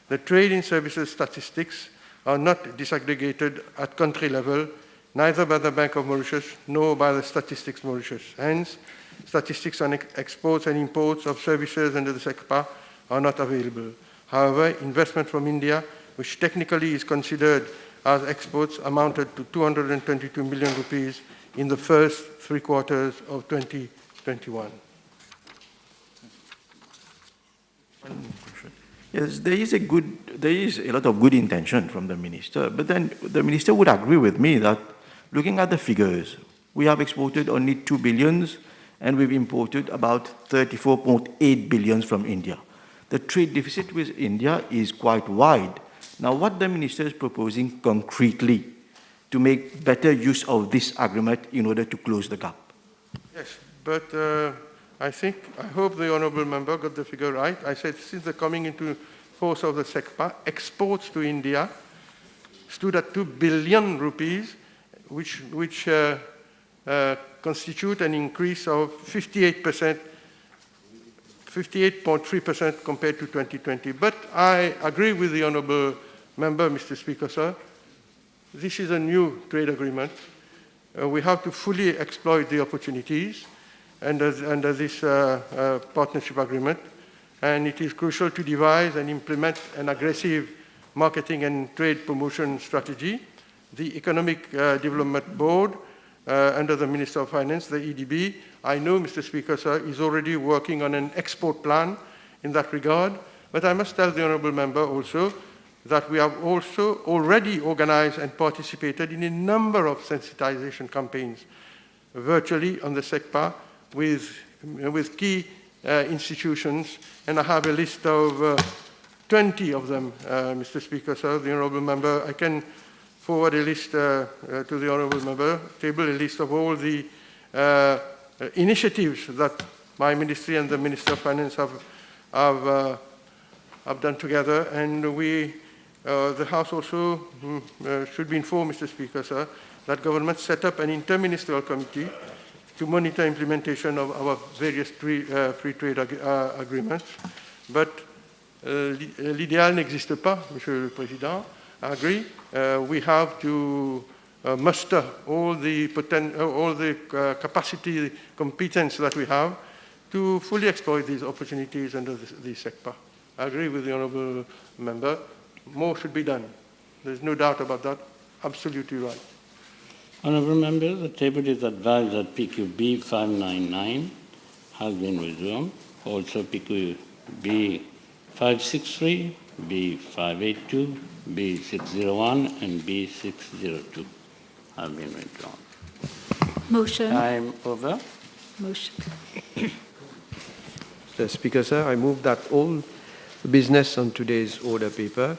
The trade in services statistics are not disaggregated at country level, neither by the Bank of Mauritius nor by the Statistics Mauritius. Hence, statistics on exports and imports of services under the SECPA are not available. However, investment from India, which technically is considered as exports, amounted to 222 million rupees in the first 3 quarters of 2021. Yes, there is a lot of good intention from the minister, but then the minister would agree with me that looking at the figures, we have exported only 2 billions and we've imported about 34.8 billions from India. The trade deficit with India is quite wide. Now, what the minister is proposing concretely to make better use of this agreement in order to close the gap? Yes, but I hope the honourable member got the figure right. I said since the coming into force of the SECPA, exports to India stood at 2 billion rupees, which constitute an increase of 58.3% compared to 2020. But I agree with the honourable member, Mr. Speaker, sir. This is a new trade agreement. We have to fully exploit the opportunities under this partnership agreement, and it is crucial to devise and implement an aggressive marketing and trade promotion strategy. The Economic Development Board, under the Minister of Finance, the EDB, I know, Mr. Speaker, sir, is already working on an export plan in that regard, but I must tell the honourable member also that we have also already organized and participated in a number of sensitization campaigns virtually on the SECPA with key institutions, and I have a list of 20 of them, Mr. Speaker, sir, the honourable member. I can forward a list to the honourable member, table a list of all the initiatives that my ministry and the Minister of Finance have done together, and the House also should be informed, Mr. Speaker, sir, that government set up an interministerial committee to monitor implementation of our various free trade agreements. But l'idéal n'existe pas, Monsieur le Président. I agree. We have to muster all the capacity, competence that we have to fully exploit these opportunities under the SECPA. I agree with the honourable member. More should be done. There's no doubt about that. Absolutely right. Honourable member, the table is advised that PQB 599 has been withdrawn. Also PQB 563, B582, B601, and B602 have been withdrawn. Motion. Time over. Motion. Mr. Speaker, sir, I move that all business on today's order paper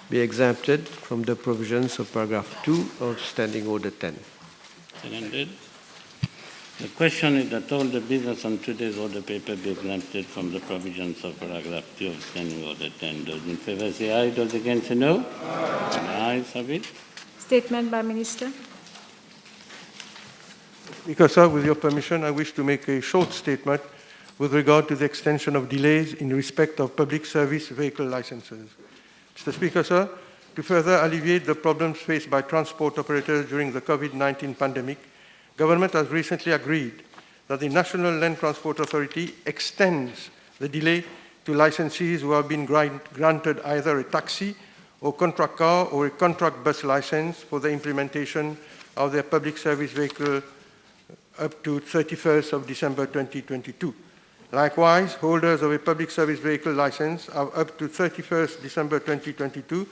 be exempted from the provisions of paragraph 2 of Standing Order 10. Seconded. The question is that all the business on today's order paper be exempted from the provisions of paragraph 2 of Standing Order 10. Those in favour say aye, those against say no. The ayes have it. Statement by Minister. Speaker, sir, with your permission, I wish to make a short statement with regard to the extension of delays in respect of public service vehicle licenses. Mr. Speaker, sir, to further alleviate the problems faced by transport operators during the COVID-19 pandemic, government has recently agreed that the National Land Transport Authority extends the delay to licensees who have been granted either a taxi or contract car or a contract bus license for the implementation of their public service vehicle up to 31st of December 2022. Likewise, holders of a public service vehicle license have up to 31st December 2022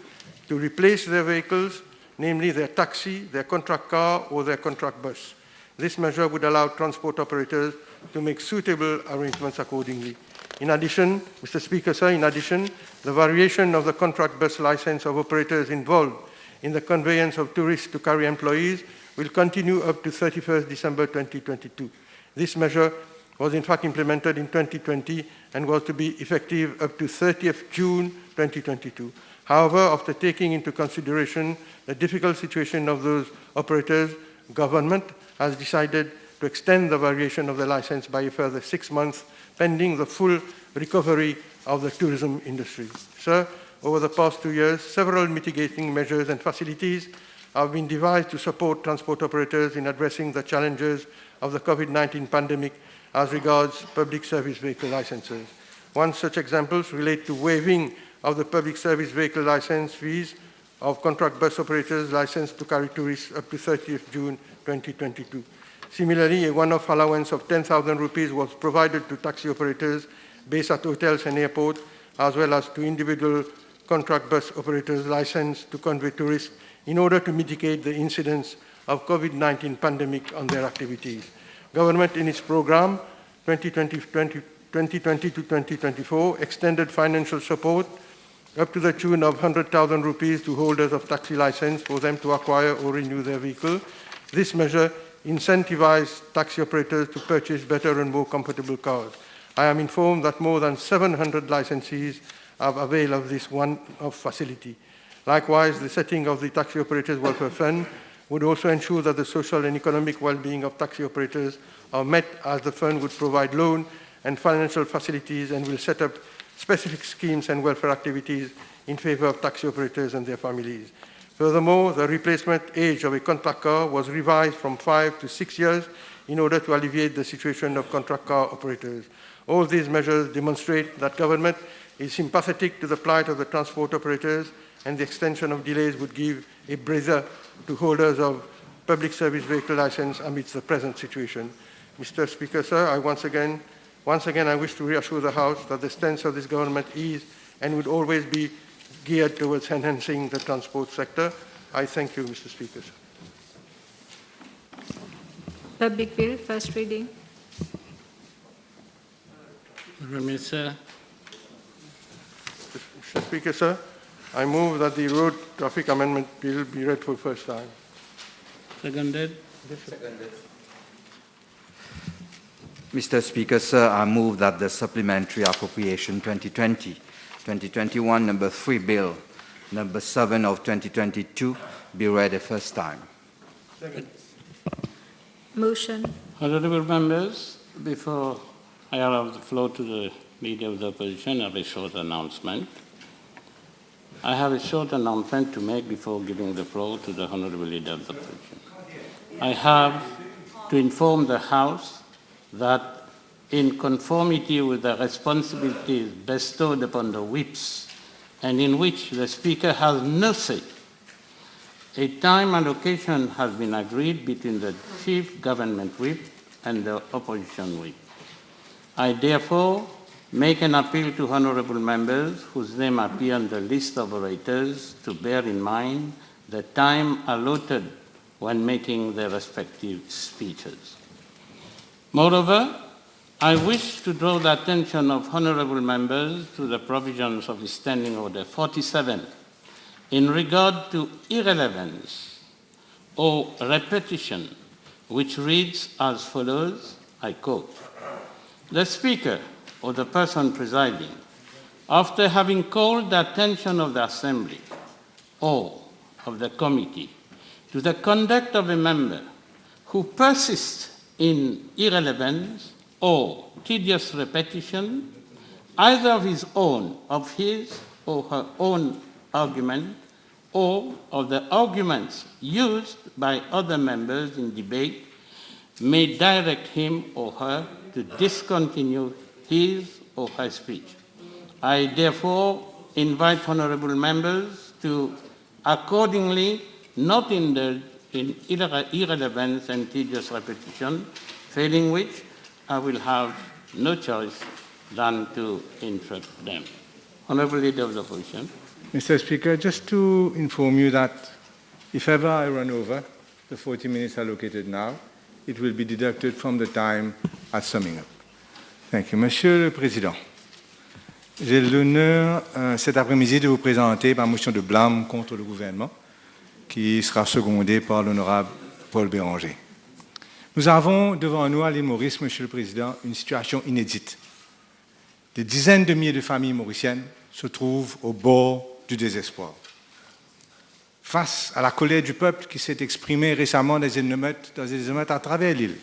to replace their vehicles, namely their taxi, their contract car, or their contract bus. This measure would allow transport operators to make suitable arrangements accordingly. In addition, Mr. Speaker, sir, the variation of the contract bus license of operators involved in the conveyance of tourists to carry employees will continue up to 31st December 2022. This measure was in fact implemented in 2020 and was to be effective up to 30th June 2022. However, after taking into consideration the difficult situation of those operators, government has decided to extend the variation of the license by a further 6 months, pending the full recovery of the tourism industry. Sir, over the past 2 years, several mitigating measures and facilities have been devised to support transport operators in addressing the challenges of the COVID-19 pandemic as regards public service vehicle licenses. One such examples relate to waiving of the public service vehicle license fees of contract bus operators licensed to carry tourists up to 30th June 2022. Similarly, a one-off allowance of 10,000 rupees was provided to taxi operators based at hotels and airports, as well as to individual contract bus operators licensed to convey tourists in order to mitigate the incidence of COVID-19 pandemic on their activities. Government in its program 2020 to 2024 extended financial support up to the tune of 100,000 rupees to holders of taxi license for them to acquire or renew their vehicle. This measure incentivized taxi operators to purchase better and more comfortable cars. I am informed that more than 700 licensees have availed of this one-off facility. Likewise, the setting of the Taxi Operators Welfare Fund would also ensure that the social and economic well-being of taxi operators are met, as the fund would provide loan and financial facilities and will set up specific schemes and welfare activities in favor of taxi operators and their families. Furthermore, the replacement age of a contract car was revised from 5 to 6 years in order to alleviate the situation of contract car operators. All these measures demonstrate that government is sympathetic to the plight of the transport operators, and the extension of delays would give a breather to holders of public service vehicle license amidst the present situation. Mr. Speaker, sir, once again, I wish to reassure the House that the stance of this government is and would always be geared towards enhancing the transport sector. I thank you, Mr. Speaker. Public Bill, first reading. Minister. Mr. Speaker, sir, I move that the Road Traffic Amendment Bill be read for the first time. Seconded. Seconded. Mr. Speaker, sir, I move that the Supplementary Appropriation 2020-2021 number 3 Bill, number 7 of 2022 be read the first time. Second. Motion. Honourable members, before I allow the floor to the Leader of the Opposition, I have a short announcement. I have a short announcement to make before giving the floor to the Honourable Leader of the Opposition. I have to inform the House that in conformity with the responsibilities bestowed upon the whips and in which the Speaker has no say, a time allocation has been agreed between the Chief Government Whip and the Opposition Whip. I therefore make an appeal to honourable members whose name appear on the list of orators to bear in mind the time allotted when making their respective speeches. Moreover, I wish to draw the attention of honourable members to the provisions of Standing Order 47 in regard to irrelevance or repetition, which reads as follows, I quote, "The Speaker or the person presiding, after having called the attention of the Assembly or of the committee to the conduct of a member who persists in irrelevance or tedious repetition, either of his or her own argument or of the arguments used by other members in debate, may direct him or her to discontinue his or her speech. I therefore invite honourable members to accordingly not indulge in irrelevance and tedious repetition, failing which I will have no choice than to interrupt them. Honourable Leader of the Opposition. Mr. Speaker, just to inform you that if ever I run over the 40 minutes allocated now, it will be deducted from the time at summing up. Thank you. Monsieur le Président, j'ai l'honneur cet après-midi de vous présenter ma motion de blâme contre le gouvernement qui sera secondée par l'honorable Paul Béranger. Nous avons devant nous à l'île Maurice, Monsieur le Président, une situation inédite. Des dizaines de milliers de familles mauriciennes se trouvent au bord du désespoir. Face à la colère du peuple qui s'est exprimée récemment dans des émeutes à travers l'île,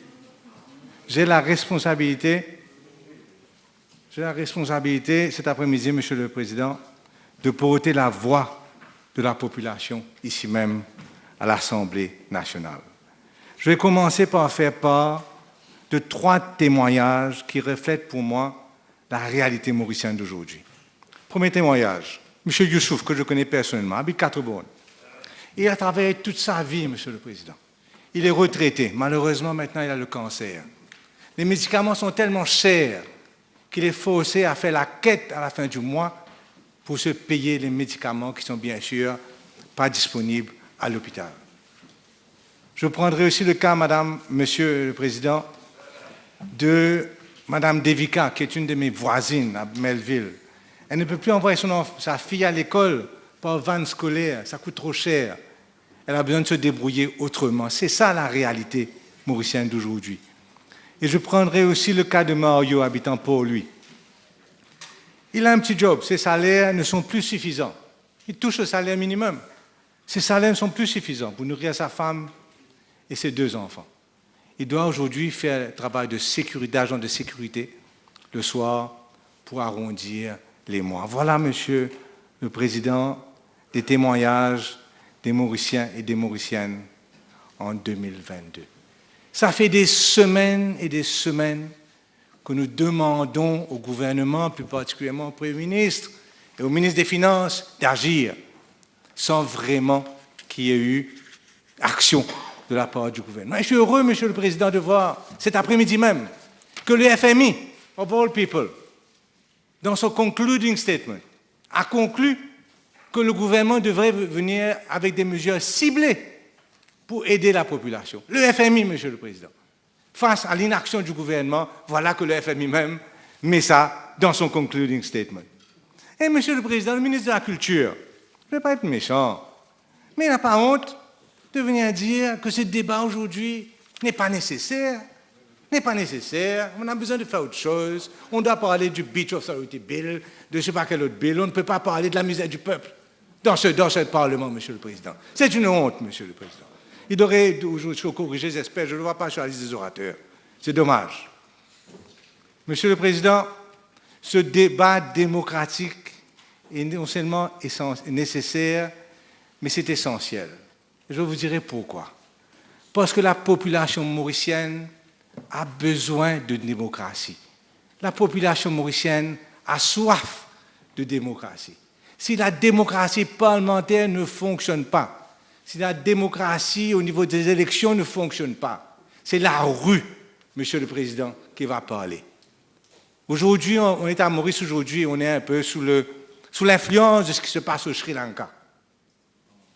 j'ai la responsabilité cet après-midi, Monsieur le Président, de porter la voix de la population ici même à l'Assemblée nationale. Je vais commencer par faire part de 3 témoignages qui reflètent pour moi la réalité mauricienne d'aujourd'hui. Premier témoignage, M. Youssouf, que je connais personnellement, habite 4 bornes. Il a travaillé toute sa vie, Monsieur le Président. Il est retraité. Malheureusement, maintenant, il a le cancer. Les médicaments sont tellement chers qu'il est forcé à faire la quête à la fin du mois pour se payer les médicaments qui sont bien sûr pas disponibles à l'hôpital. Je prendrai aussi le cas, Monsieur le Président, de Madame Devika, qui est une de mes voisines à Melville. Elle ne peut plus envoyer sa fille à l'école par van scolaire, ça coûte trop cher. Elle a besoin de se débrouiller autrement. C'est ça la réalité mauricienne d'aujourd'hui. Et je prendrai aussi le cas de Mario, habitant Port-Louis. Il a un petit job, ses salaires ne sont plus suffisants. Il touche le salaire minimum. Ses salaires ne sont plus suffisants pour nourrir sa femme et ses 2 enfants. Il doit aujourd'hui faire un travail d'agent de sécurité le soir pour arrondir les mois. Voilà, Monsieur le Président, des témoignages des Mauriciens et des Mauriciennes en 2022. Ça fait des semaines et des semaines que nous demandons au gouvernement, plus particulièrement au Premier ministre et au ministre des Finances, d'agir sans vraiment qu'il y ait eu action de la part du gouvernement. Et je suis heureux, Monsieur le Président, de voir cet après-midi même que le FMI, of all people, dans son concluding statement, a conclu que le gouvernement devrait venir avec des mesures ciblées pour aider la population. Le FMI, Monsieur le Président. Face à l'inaction du gouvernement, voilà que le FMI même met ça dans son concluding statement. Et Monsieur le Président, le ministre de la Culture, je ne vais pas être méchant, mais il n'a pas honte de venir dire que ce débat aujourd'hui n'est pas nécessaire. On a besoin de faire autre chose. On doit parler du Beach Authority Bill, de je ne sais pas quel autre bill. On ne peut pas parler de la misère du peuple dans ce Parlement, Monsieur le Président. C'est une honte, Monsieur le Président. Il devrait se corriger, j'espère. Je ne le vois pas sur la liste des orateurs. C'est dommage. Monsieur le Président, ce débat démocratique est non seulement nécessaire, mais c'est essentiel. Je vous dirai pourquoi. Parce que la population mauricienne a besoin de démocratie. La population mauricienne a soif de démocratie. Si la démocratie parlementaire ne fonctionne pas, si la démocratie au niveau des élections ne fonctionne pas, c'est la rue, Monsieur le Président, qui va parler. Aujourd'hui, on est à Maurice aujourd'hui, on est un peu sous l'influence de ce qui se passe au Sri Lanka.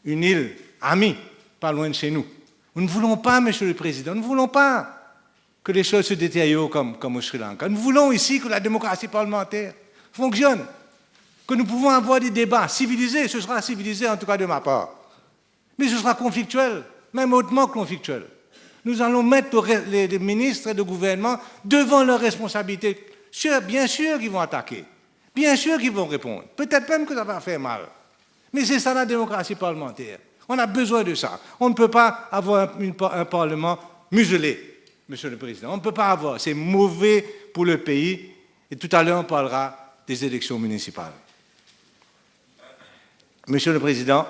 Une île amie, pas loin de chez nous. Nous ne voulons pas, Monsieur le Président, nous ne voulons pas que les choses se détériorent comme au Sri Lanka. Nous voulons ici que la démocratie parlementaire fonctionne, que nous pouvons avoir des débats civilisés, ce sera civilisé en tout cas de ma part, mais ce sera conflictuel, même hautement conflictuel. Nous allons mettre les ministres et le gouvernement devant leurs responsabilités. Bien sûr qu'ils vont attaquer, bien sûr qu'ils vont répondre, peut-être même que ça va faire mal. Mais c'est ça la démocratie parlementaire. On a besoin de ça. On ne peut pas avoir un Parlement muselé, Monsieur le Président. On ne peut pas avoir. C'est mauvais pour le pays. Et tout à l'heure, on parlera des élections municipales. Monsieur le Président,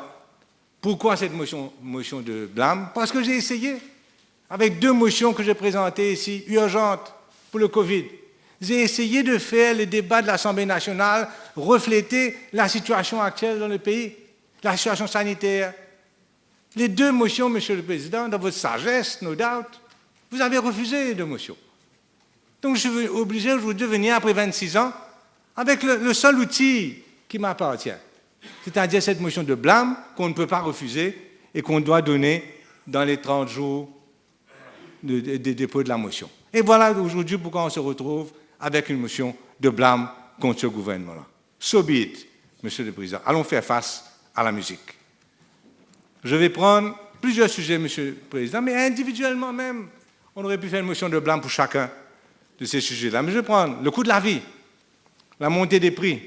pourquoi cette motion de blâme? Parce que j'ai essayé avec 2 motions que j'ai présentées ici, urgentes pour le Covid. J'ai essayé de faire le débat de l'Assemblée nationale refléter la situation actuelle dans le pays, la situation sanitaire. Les 2 motions, Monsieur le Président, dans votre sagesse, no doubt, vous avez refusé les 2 motions. Donc je suis obligé aujourd'hui de venir après 26 ans avec le seul outil qui m'appartient, c'est-à-dire cette motion de blâme qu'on ne peut pas refuser et qu'on doit donner dans les 30 jours de dépôt de la motion. Et voilà aujourd'hui pourquoi on se retrouve avec une motion de blâme contre ce gouvernement-là. So be it, Monsieur le Président. Allons faire face à la musique. Je vais prendre plusieurs sujets, Monsieur le Président, mais individuellement même, on aurait pu faire une motion de blâme pour chacun de ces sujets-là. Mais je vais prendre le coût de la vie, la montée des prix,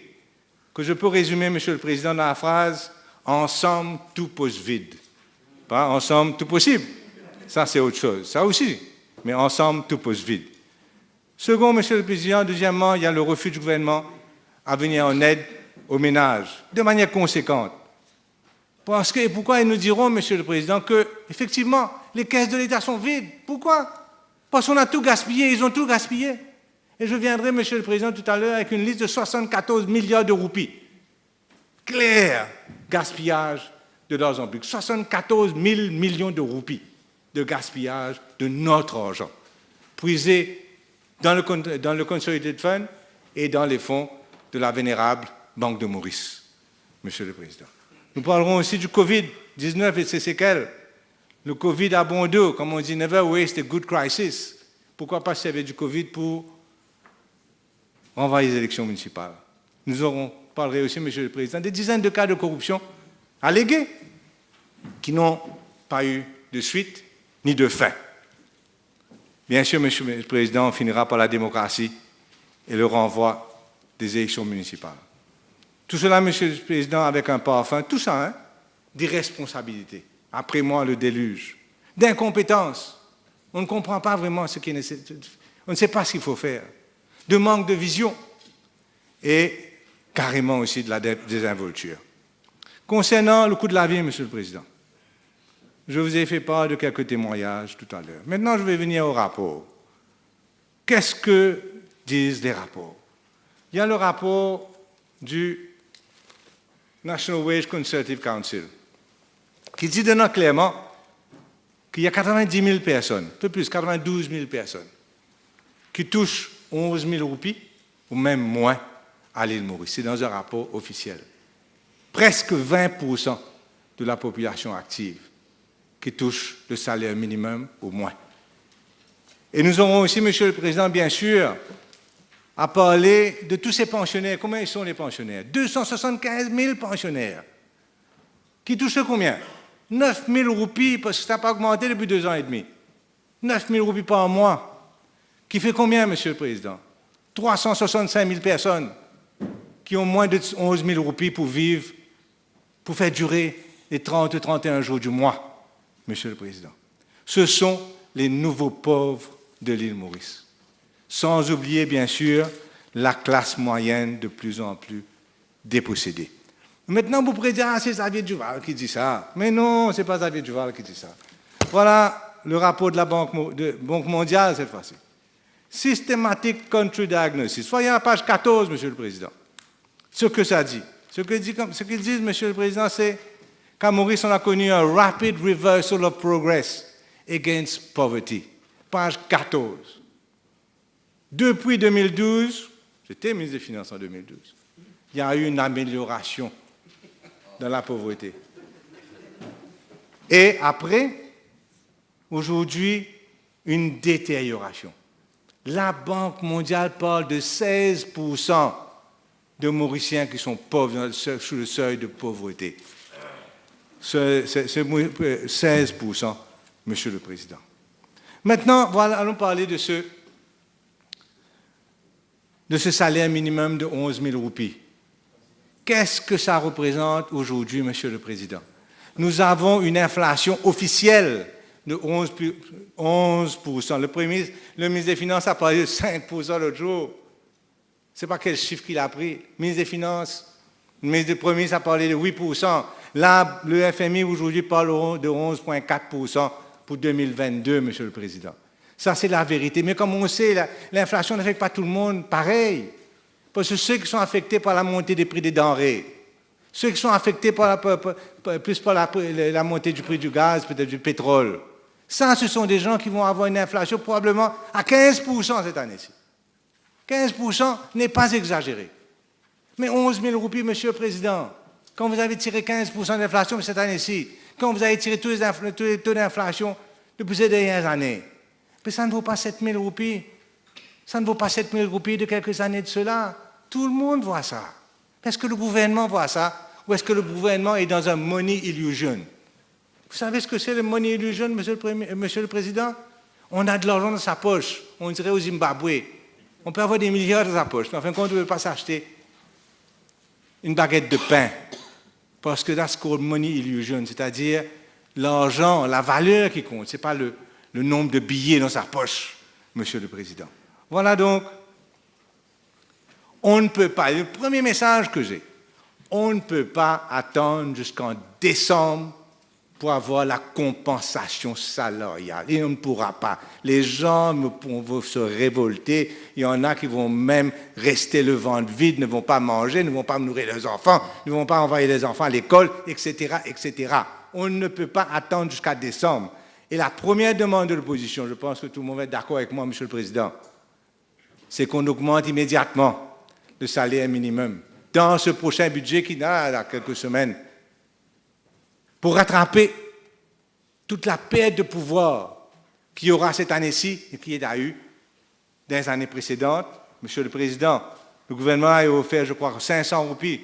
que je peux résumer, Monsieur le Président, dans la phrase « ensemble, tout pose vide ». Pas « ensemble, tout possible ». Ça, c'est autre chose. Ça aussi. Mais ensemble, tout pose vide. Second, Monsieur le Président, deuxièmement, il y a le refus du gouvernement à venir en aide aux ménages de manière conséquente. Parce que, pourquoi ils nous diront, Monsieur le Président, que, effectivement, les caisses de l'État sont vides. Pourquoi? Parce qu'on a tout gaspillé, ils ont tout gaspillé. Et je viendrai, Monsieur le Président, tout à l'heure avec une liste de 74 milliards de roupies. Clair gaspillage de l'argent public. 74 000 millions de roupies de gaspillage de notre argent, puisé dans le Consolidated Fund et dans les fonds de la vénérable Banque de Maurice, Monsieur le Président. Nous parlerons aussi du Covid-19 et ses séquelles. Le Covid a bon dos, comme on dit, never waste a good crisis. Pourquoi pas servir du Covid pour renvoyer les élections municipales? Nous parlerons aussi, Monsieur le Président, des dizaines de cas de corruption allégués qui n'ont pas eu de suite ni de fin. Bien sûr, Monsieur le Président, on finira par la démocratie et le renvoi des élections municipales. Tout cela, Monsieur le Président, avec un parfum, tout ça, hein, d'irresponsabilité. Après moi, le déluge. D'incompétence. On ne comprend pas vraiment ce qui est nécessaire. On ne sait pas ce qu'il faut faire. De manque de vision. Et carrément aussi de la désinvolture. Concernant le coût de la vie, Monsieur le Président, je vous ai fait part de quelques témoignages tout à l'heure. Maintenant, je vais venir au rapport. Qu'est-ce que disent les rapports? Il y a le rapport du National Wage Consultative Council qui dit dedans clairement qu'il y a 90 000 personnes, un peu plus, 92 000 personnes, qui touchent 11 000 roupies, ou même moins, à l'île Maurice. C'est dans un rapport officiel. Presque 20% de la population active qui touche le salaire minimum ou moins. Et nous aurons aussi, Monsieur le Président, bien sûr, à parler de tous ces pensionnaires. Combien sont les pensionnaires? 275 000 pensionnaires. Qui touchent combien? 9 000 roupies, parce que ça n'a pas augmenté depuis 2 ans et demi. 9 000 roupies par mois. Qui fait combien, Monsieur le Président? 365 000 personnes qui ont moins de 11 000 roupies pour vivre, pour faire durer les 30-31 jours du mois. Monsieur le Président. Ce sont les nouveaux pauvres de l'île Maurice. Sans oublier, bien sûr, la classe moyenne de plus en plus dépossédée. Maintenant, vous pourrez dire, ah, c'est Xavier Duval qui dit ça. Mais non, ce n'est pas Xavier Duval qui dit ça. Voilà le rapport de la Banque mondiale, cette fois-ci. Systematic Country Diagnosis. Soyez à la page 14, Monsieur le Président. Ce que ça dit. Ce qu'ils disent, Monsieur le Président, c'est qu'à Maurice, on a connu un rapid reversal of progress against poverty. Page 14. Depuis 2012, j'étais ministre des Finances en 2012, il y a eu une amélioration dans la pauvreté. Et après, aujourd'hui, une détérioration. La Banque mondiale parle de 16% de Mauriciens qui sont pauvres sous le seuil de pauvreté. C'est 16%, Monsieur le Président. Maintenant, voilà, allons parler de ce salaire minimum de 11 000 roupies. Qu'est-ce que ça représente aujourd'hui, Monsieur le Président? Nous avons une inflation officielle de 11%. Le ministre des Finances a parlé de 5% l'autre jour. Je ne sais pas quel chiffre qu'il a pris. Le ministre des Finances, le ministre des Premiers a parlé de 8%. Là, le FMI aujourd'hui parle de 11,4% pour 2022, Monsieur le Président. Ça, c'est la vérité. Mais comme on sait, l'inflation n'affecte pas tout le monde pareil. Parce que ceux qui sont affectés par la montée des prix des denrées, ceux qui sont affectés plus par la montée du prix du gaz, peut-être du pétrole, ça, ce sont des gens qui vont avoir une inflation probablement à 15% cette année-ci. 15% n'est pas exagéré. Mais 11 000 roupies, Monsieur le Président, quand vous avez tiré 15% d'inflation cette année-ci, quand vous avez tiré tous les taux d'inflation depuis ces dernières années, mais ça ne vaut pas 7 000 roupies. Ça ne vaut pas 7 000 roupies de quelques années de cela. Tout le monde voit ça. Est-ce que le gouvernement voit ça? Ou est-ce que le gouvernement est dans un money illusion? Vous savez ce que c'est le money illusion, Monsieur le Président? On a de l'argent dans sa poche. On dirait au Zimbabwe. On peut avoir des milliards dans sa poche, mais en fin de compte, on ne peut pas s'acheter une baguette de pain. Parce que that's called money illusion, c'est-à-dire l'argent, la valeur qui compte. Ce n'est pas le nombre de billets dans sa poche, Monsieur le Président. Voilà donc, on ne peut pas, le premier message que j'ai, on ne peut pas attendre jusqu'en décembre pour avoir la compensation salariale. Et on ne pourra pas. Les gens vont se révolter. Il y en a qui vont même rester le ventre vide, ne vont pas manger, ne vont pas nourrir leurs enfants, ne vont pas envoyer les enfants à l'école, etc., etc. On ne peut pas attendre jusqu'à décembre. Et la première demande de l'opposition, je pense que tout le monde va être d'accord avec moi, Monsieur le Président, c'est qu'on augmente immédiatement le salaire minimum dans ce prochain budget qui a dans quelques semaines pour rattraper toute la perte de pouvoir qu'il y aura cette année-ci et qu'il y a eu dans les années précédentes. Monsieur le Président, le gouvernement a offert, je crois, 500 roupies,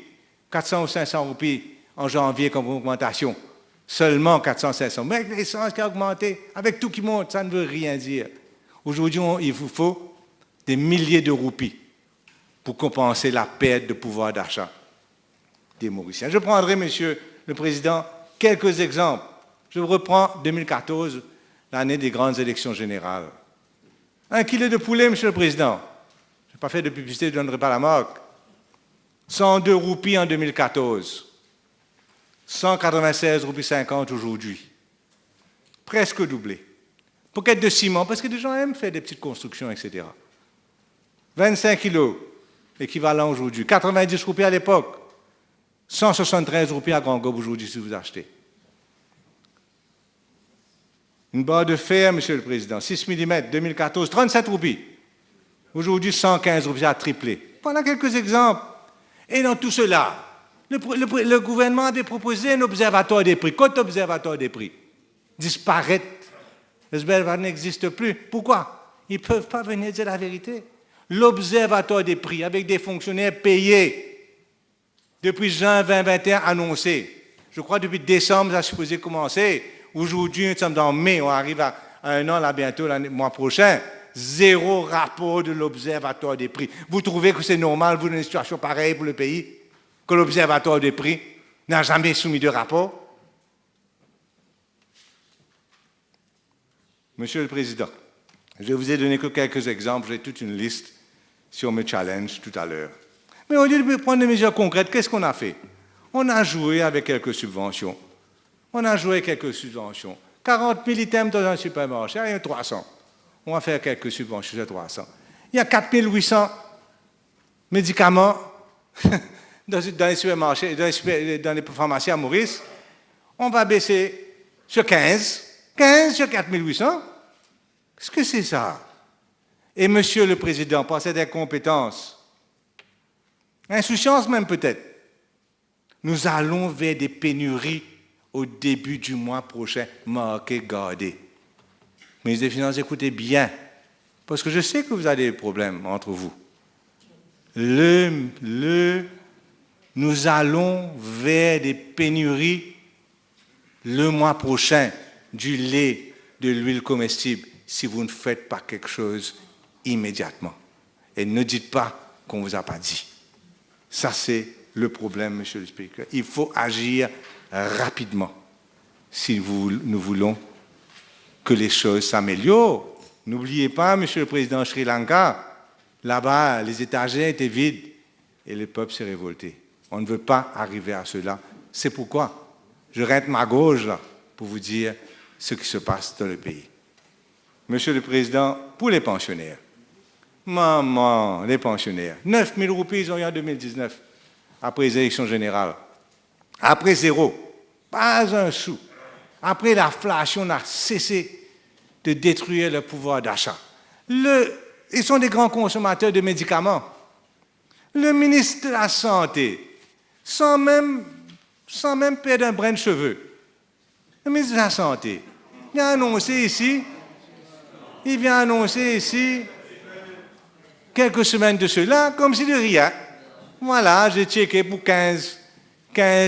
400 ou 500 roupies en janvier comme augmentation. Seulement 400-500. Mais avec l'essence qui a augmenté, avec tout qui monte, ça ne veut rien dire. Aujourd'hui, il vous faut des milliers de roupies pour compenser la perte de pouvoir d'achat des Mauriciens. Je prendrai, Monsieur le Président, quelques exemples. Je reprends 2014, l'année des grandes élections générales. 1 kilo de poulet, Monsieur le Président. Je n'ai pas fait de publicité, je ne donnerai pas la marque. 102 roupies en 2014. 196 roupies 50 aujourd'hui. Presque doublé. Poquette de ciment, parce que les gens aiment faire des petites constructions, etc. 25 kilos, équivalent aujourd'hui. 90 roupies à l'époque. 173 roupies à Grand Gobe aujourd'hui si vous achetez. Une barre de fer, Monsieur le Président, 6 mm, 2014, 37 roupies. Aujourd'hui, 115 roupies, ça a triplé. Voilà quelques exemples. Et dans tout cela, le gouvernement avait proposé un observatoire des prix. Quel observatoire des prix? Disparaît. L'observatoire n'existe plus. Pourquoi? Ils ne peuvent pas venir dire la vérité. L'observatoire des prix, avec des fonctionnaires payés, depuis juin 2021 annoncé. Je crois depuis décembre, ça a supposé commencer. Aujourd'hui, nous sommes en mai, on arrive à un an, là, bientôt, le mois prochain. Zéro rapport de l'observatoire des prix. Vous trouvez que c'est normal, vous, dans une situation pareille pour le pays, que l'observatoire des prix n'a jamais soumis de rapport? Monsieur le Président, je vous ai donné que quelques exemples, j'ai toute une liste si on me challenge tout à l'heure. Mais au lieu de prendre des mesures concrètes, qu'est-ce qu'on a fait? On a joué avec quelques subventions. 40 000 items dans un supermarché, il y a 300. On va faire quelques subventions de 300. Il y a 4 800 médicaments dans les supermarchés, dans les pharmacies à Maurice. On va baisser sur 15 sur 4 800. Qu'est-ce que c'est ça? Et Monsieur le Président, par cette incompétence, insouciance même peut-être, nous allons vers des pénuries au début du mois prochain. Marquez, gardez. Ministre des Finances, écoutez bien, parce que je sais que vous avez des problèmes entre vous. Nous allons vers des pénuries le mois prochain du lait, de l'huile comestible, si vous ne faites pas quelque chose immédiatement. Et ne dites pas qu'on ne vous a pas dit. Ça, c'est le problème, Monsieur le Speaker. Il faut agir rapidement si nous voulons que les choses s'améliorent. N'oubliez pas, Monsieur le Président, Sri Lanka, là-bas, les étagères étaient vides et le peuple s'est révolté. On ne veut pas arriver à cela. C'est pourquoi je rente ma gauche là, pour vous dire ce qui se passe dans le pays. Monsieur le Président, pour les pensionnaires, maman, les pensionnaires, 9 000 roupies ils ont eu en 2019, après les élections générales. Après zéro, pas un sou. Après l'inflation n'a cessé de détruire le pouvoir d'achat. Ils sont des grands consommateurs de médicaments. Le ministre de la Santé, sans même perdre un brin de cheveux, le ministre de la Santé, il vient annoncer ici, quelques semaines de cela, comme si de rien. Voilà, j'ai checké pour 15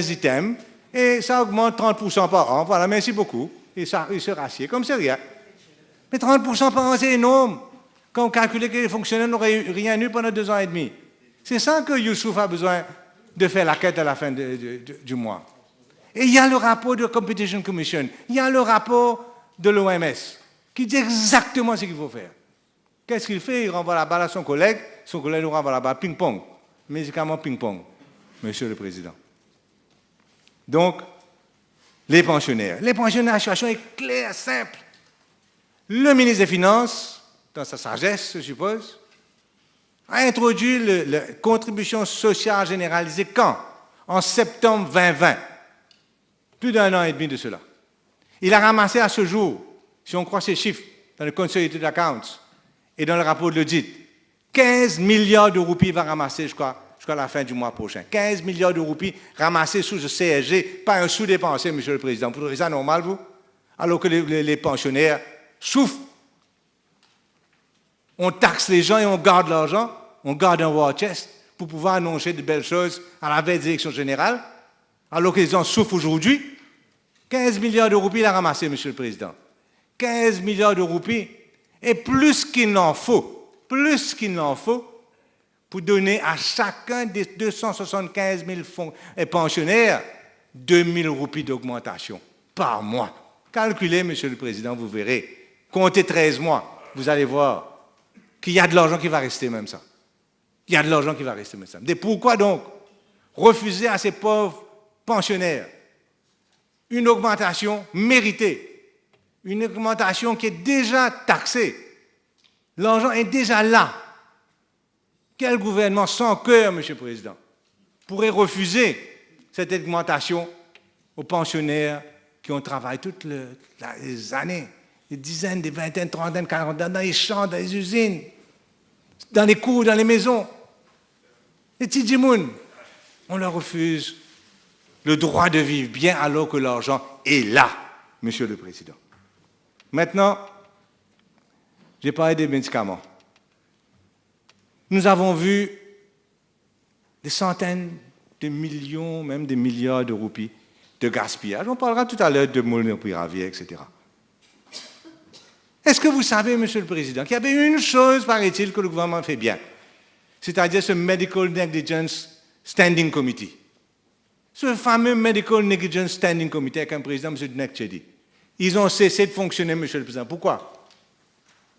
items, et ça augmente 30% par an. Voilà, merci beaucoup. Et ça, il se rassied, comme c'est rien. Mais 30% par an, c'est énorme. Quand on calculait que les fonctionnaires n'auraient rien eu pendant 2 ans et demi. C'est ça que Youssouf a besoin de faire la quête à la fin du mois. Et il y a le rapport de Competition Commission, il y a le rapport de l'OMS, qui dit exactement ce qu'il faut faire. Qu'est-ce qu'il fait? Il renvoie la balle à son collègue nous renvoie la balle ping-pong. Médicament ping-pong, Monsieur le Président. Donc, les pensionnaires. La situation est claire, simple. Le ministre des Finances, dans sa sagesse, je suppose, a introduit la contribution sociale généralisée quand? En septembre 2020. Plus d'1 an et demi de cela. Il a ramassé à ce jour, si on croit ces chiffres, dans le Consolidated Accounts et dans le rapport de l'audit, 15 milliards de roupies va ramasser, je crois, jusqu'à la fin du mois prochain. 15 milliards de roupies ramassés sous le CSG, pas un sou dépensé, Monsieur le Président. Vous trouvez ça normal, vous? Alors que les pensionnaires souffrent. On taxe les gens et on garde l'argent, on garde un war chest pour pouvoir annoncer de belles choses à la veille des élections générales, alors que les gens souffrent aujourd'hui. 15 milliards de roupies, il a ramassé, Monsieur le Président. 15 milliards de roupies, et plus qu'il n'en faut, pour donner à chacun des 275 000 pensionnaires 2 000 roupies d'augmentation par mois. Calculez, Monsieur le Président, vous verrez. Comptez 13 mois, vous allez voir qu'il y a de l'argent qui va rester même ça. Il y a de l'argent qui va rester même ça. Et pourquoi donc refuser à ces pauvres pensionnaires une augmentation méritée, une augmentation qui est déjà taxée? L'argent est déjà là. Quel gouvernement sans cœur, Monsieur le Président, pourrait refuser cette augmentation aux pensionnaires qui ont travaillé toutes les années, des dizaines, des vingtaines, trentaines, quarantaines, dans les champs, dans les usines, dans les cours, dans les maisons? Les Tidjimoun, on leur refuse le droit de vivre bien alors que l'argent est là, Monsieur le Président. Maintenant, j'ai parlé des médicaments. Nous avons vu des centaines de millions, même des milliards de roupies de gaspillage. On parlera tout à l'heure de molnupiravir, etc. Est-ce que vous savez, Monsieur le Président, qu'il y avait une chose, paraît-il, que le gouvernement fait bien, c'est-à-dire ce Medical Negligence Standing Committee. Ce fameux Medical Negligence Standing Committee avec un président, M. Dnek-Chedi. Ils ont cessé de fonctionner, Monsieur le Président. Pourquoi?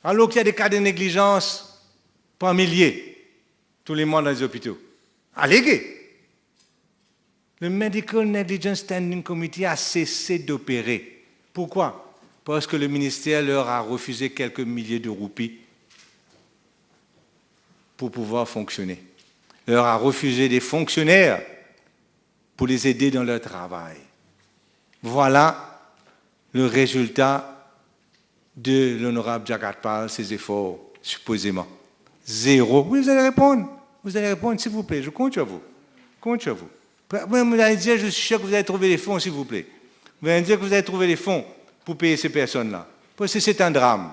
Alors qu'il y a des cas de négligence par milliers, tous les mois dans les hôpitaux. Allégués. Le Medical Negligence Standing Committee a cessé d'opérer. Pourquoi? Parce que le ministère leur a refusé quelques milliers de roupies pour pouvoir fonctionner. Leur a refusé des fonctionnaires pour les aider dans leur travail. Voilà le résultat de l'honorable Jagatpal, ses efforts, supposément. 0. Oui, vous allez répondre, s'il vous plaît, je compte sur vous. Vous allez dire, je suis sûr que vous allez trouver les fonds, s'il vous plaît. Vous allez dire que vous allez trouver les fonds pour payer ces personnes-là. Parce que c'est un drame.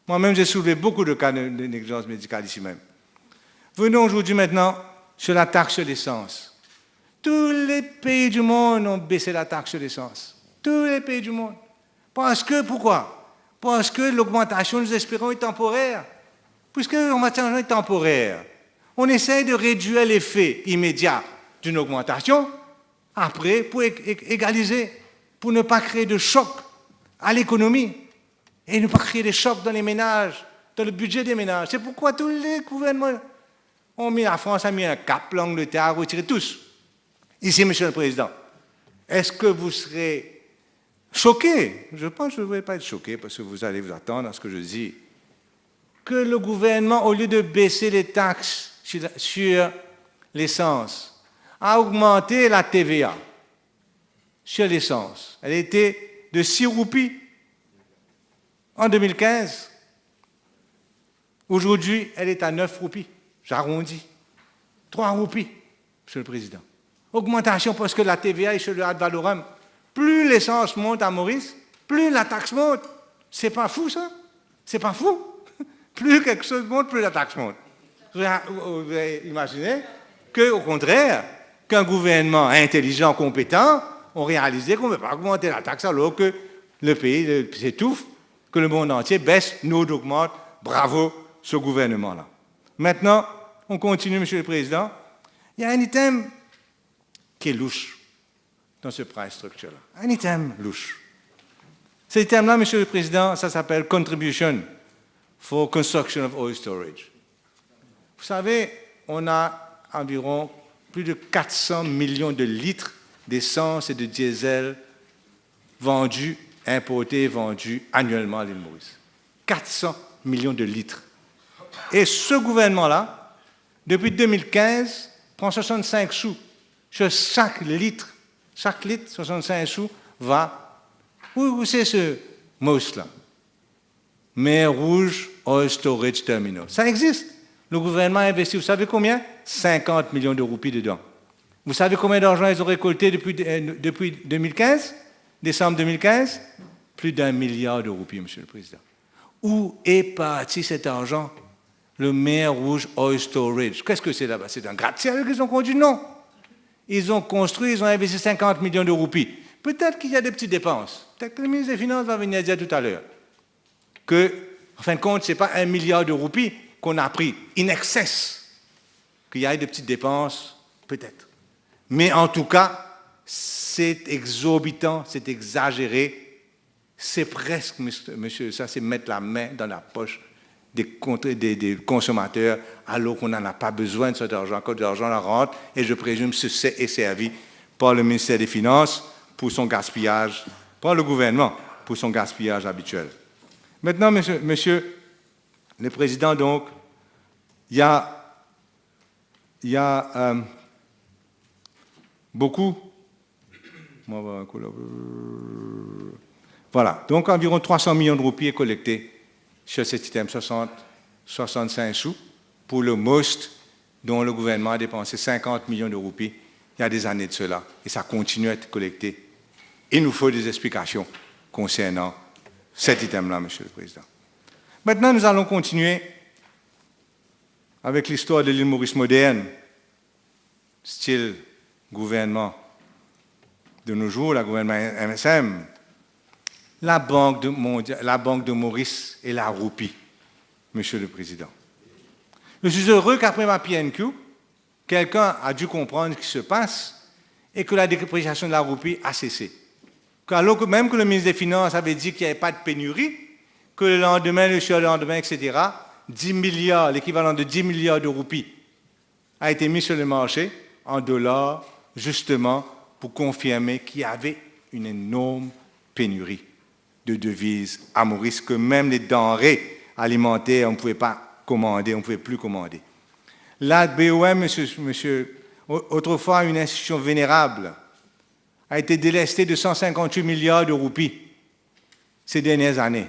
Moi-même, j'ai soulevé beaucoup de cas de négligence médicale ici même. Venons aujourd'hui maintenant sur la taxe sur l'essence. Tous les pays du monde ont baissé la taxe sur l'essence. Tous les pays du monde. Pourquoi? Parce que l'augmentation, nous espérons, est temporaire. Puisque l'augmentation est temporaire, on essaie de réduire l'effet immédiat d'une augmentation, après, pour égaliser, pour ne pas créer de choc à l'économie et ne pas créer de choc dans les ménages, dans le budget des ménages. C'est pourquoi tous les gouvernements ont mis, la France a mis un cap, l'Angleterre a retiré tous. Ici, Monsieur le Président, est-ce que vous serez choqué, je pense que je ne vais pas être choqué parce que vous allez vous attendre à ce que je dis, que le gouvernement, au lieu de baisser les taxes sur l'essence, a augmenté la TVA sur l'essence. Elle était de 6 roupies en 2015. Aujourd'hui, elle est à 9 roupies. J'arrondis. 3 roupies, Monsieur le Président. Augmentation parce que la TVA est sur le ad valorem. Plus l'essence monte à Maurice, plus la taxe monte. C'est pas fou, ça? C'est pas fou? Plus quelque chose monte, plus la taxe monte. Vous avez imaginé qu'au contraire, qu'un gouvernement intelligent, compétent, on réalisait qu'on ne peut pas augmenter la taxe alors que le pays s'étouffe, que le monde entier baisse, nous augmente. Bravo, ce gouvernement-là. Maintenant, on continue, Monsieur le Président. Il y a un item qui est louche dans ce price structure-là. Un item louche. Cet item-là, Monsieur le Président, ça s'appelle Contribution for Construction of Oil Storage. Vous savez, on a environ plus de 400 millions de litres d'essence et de diesel vendus, importés et vendus annuellement à l'île Maurice. 400 millions de litres. Et ce gouvernement-là, depuis 2015, prend 65 sous sur chaque litre. Chaque litre, 65 sous, va. Où c'est ce MOST-là? Mer Rouge Oil Storage Terminal. Ça existe. Le gouvernement a investi, vous savez combien? 50 millions de roupies dedans. Vous savez combien d'argent ils ont récolté depuis 2015? Décembre 2015? Plus d'1 milliard de roupies, Monsieur le Président. Où est parti cet argent? Le Mer Rouge Oil Storage. Qu'est-ce que c'est là-bas? C'est un gratte-ciel qu'ils ont conduit? Non. Ils ont construit, ils ont investi 50 millions de roupies. Peut-être qu'il y a des petites dépenses. Peut-être que le ministre des Finances va venir dire tout à l'heure que, en fin de compte, ce n'est pas 1 milliard de roupies qu'on a pris in excess. Qu'il y ait des petites dépenses, peut-être. Mais en tout cas, c'est exorbitant, c'est exagéré. C'est presque, monsieur, ça, c'est mettre la main dans la poche des consommateurs alors qu'on n'en a pas besoin de cet argent. Quand l'argent rentre, et je présume ce est servi par le ministère des Finances pour son gaspillage, par le gouvernement pour son gaspillage habituel. Maintenant, monsieur le Président, donc, il y a beaucoup. Voilà, donc environ 300 millions de roupies est collecté sur cet item 65 sous pour le MOST dont le gouvernement a dépensé 50 millions de roupies il y a des années de cela et ça continue à être collecté. Il nous faut des explications concernant cet item-là, Monsieur le Président. Maintenant, nous allons continuer avec l'histoire de l'île Maurice moderne, style gouvernement de nos jours, le gouvernement MSM, la Banque de Maurice et la roupie, Monsieur le Président. Je suis heureux qu'après ma PNQ, quelqu'un a dû comprendre ce qui se passe et que la dépréciation de la roupie a cessé. Alors que même que le ministre des Finances avait dit qu'il n'y avait pas de pénurie, que le lendemain, le surlendemain, etc., 10 milliards, l'équivalent de 10 milliards de roupies, a été mis sur le marché en dollars, justement pour confirmer qu'il y avait une énorme pénurie de devises à Maurice, que même les denrées alimentaires, on ne pouvait pas commander, on ne pouvait plus commander. La BOM, autrefois une institution vénérable, a été délestée de 158 milliards de roupies ces dernières années.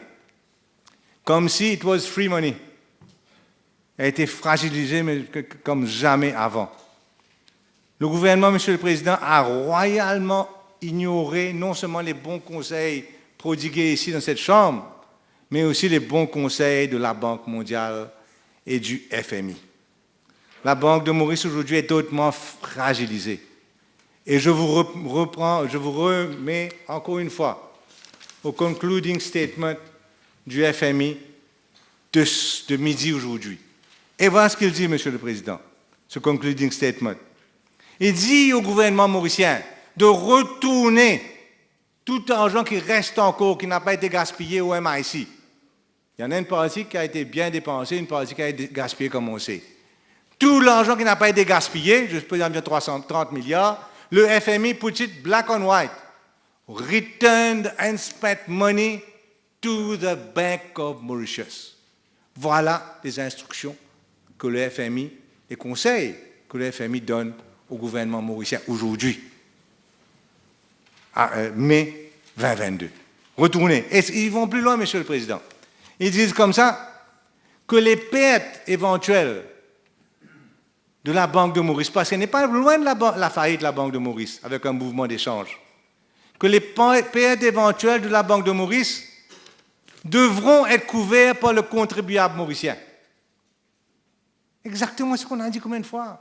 Comme si it was free money. Elle a été fragilisée mais comme jamais avant. Le gouvernement, Monsieur le Président, a royalement ignoré non seulement les bons conseils prodigués ici dans cette Chambre, mais aussi les bons conseils de la Banque mondiale et du FMI. La Banque de Maurice aujourd'hui est hautement fragilisée. Et je vous remets encore une fois au concluding statement du FMI de midi aujourd'hui. Et voilà ce qu'il dit, Monsieur le Président, ce concluding statement. Il dit au gouvernement mauricien de retourner tout l'argent qui reste encore, qui n'a pas été gaspillé au MIC. Il y en a une partie qui a été bien dépensée, une partie qui a été gaspillée comme on sait. Tout l'argent qui n'a pas été gaspillé, je peux dire 330 milliards, le FMI put it black on white. returned unspent money to the Bank of Mauritius. Voilà les instructions que le FMI, les conseils que le FMI donne au gouvernement mauricien aujourd'hui, à mai 2022. Retournez. Et ils vont plus loin, Monsieur le Président. Ils disent comme ça que les pertes éventuelles de la Banque de Maurice, parce qu'elle n'est pas loin de la faillite de la Banque de Maurice, avec un mouvement d'échange, que les pertes éventuelles de la Banque de Maurice devront être couvertes par le contribuable mauricien. Exactement ce qu'on a dit combien de fois.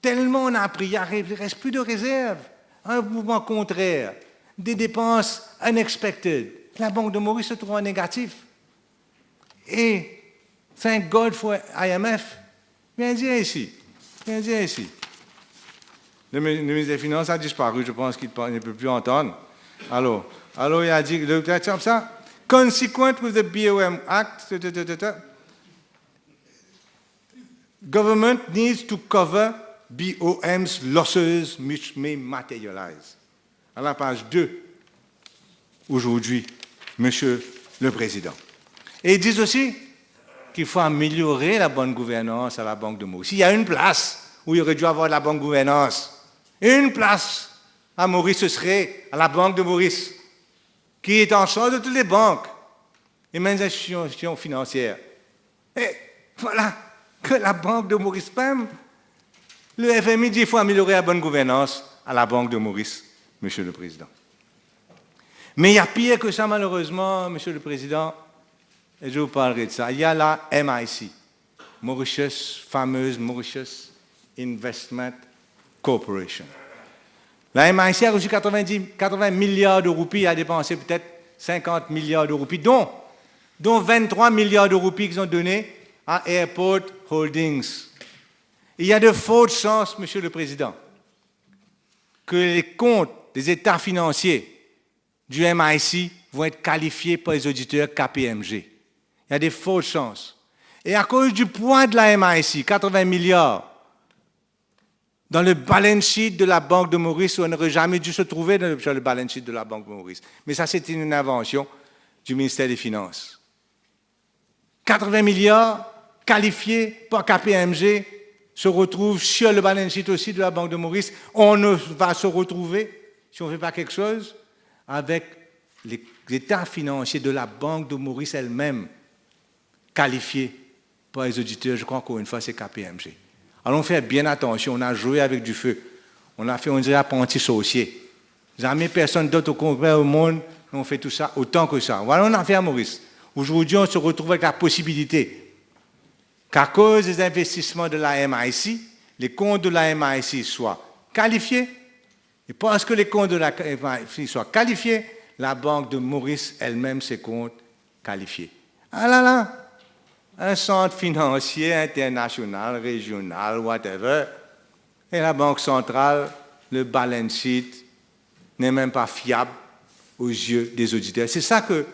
Tellement on a appris, il ne reste plus de réserve, un mouvement contraire, des dépenses unexpected. La Banque de Maurice se trouve en négatif. Et, thank God for IMF, viens dire ici, viens dire ici. Le ministre des Finances a disparu, je pense qu'il ne peut plus entendre. Alors il a dit, comme ça, consequent with the BOM Act, government needs to cover BOM's losses which may materialize. À la page 2, aujourd'hui, Monsieur le Président. Et ils disent aussi qu'il faut améliorer la bonne gouvernance à la Banque de Maurice. Il y a une place où il aurait dû avoir de la bonne gouvernance. Une place à Maurice, ce serait à la Banque de Maurice, qui est en charge de toutes les banques et même les institutions financières. Et voilà que la Banque de Maurice même, le FMI dit qu'il faut améliorer la bonne gouvernance à la Banque de Maurice, Monsieur le Président. Mais il y a pire que ça, malheureusement, Monsieur le Président, et je vous parlerai de ça. Il y a la MIC, Mauritius, fameuse Mauritius Investment Corporation. La MIC a reçu 80 milliards de roupies, a dépensé peut-être 50 milliards de roupies, dont 23 milliards de roupies qu'ils ont donnés à Airport Holdings. Il y a de fortes chances, Monsieur le Président, que les comptes des états financiers du MIC vont être qualifiés par les auditeurs KPMG. Il y a des fortes chances. Et à cause du poids de la MIC, 80 milliards, dans le balance sheet de la Banque de Maurice, on n'aurait jamais dû se trouver dans le balance sheet de la Banque de Maurice. Mais ça, c'est une invention du ministère des Finances. 80 milliards qualifiés par KPMG se retrouvent sur le balance sheet aussi de la Banque de Maurice. On va se retrouver, si on ne fait pas quelque chose, avec les états financiers de la Banque de Maurice elle-même, qualifiés par les auditeurs. Je crois qu'encore une fois, c'est KPMG. Allons faire bien attention, on a joué avec du feu. On a fait, on dirait, apprenti sorcier. Jamais personne d'autre au Congrès au monde n'a fait tout ça autant que ça. Voilà, on a fait à Maurice. Aujourd'hui, on se retrouve avec la possibilité qu'à cause des investissements de la MIC, les comptes de la MIC soient qualifiés. Et parce que les comptes de la MIC soient qualifiés, la Banque de Maurice elle-même, ses comptes qualifiés. Ah là là! Un centre financier international, régional, whatever, et la Banque centrale, le balance sheet, n'est même pas fiable aux yeux des auditeurs. C'est ça que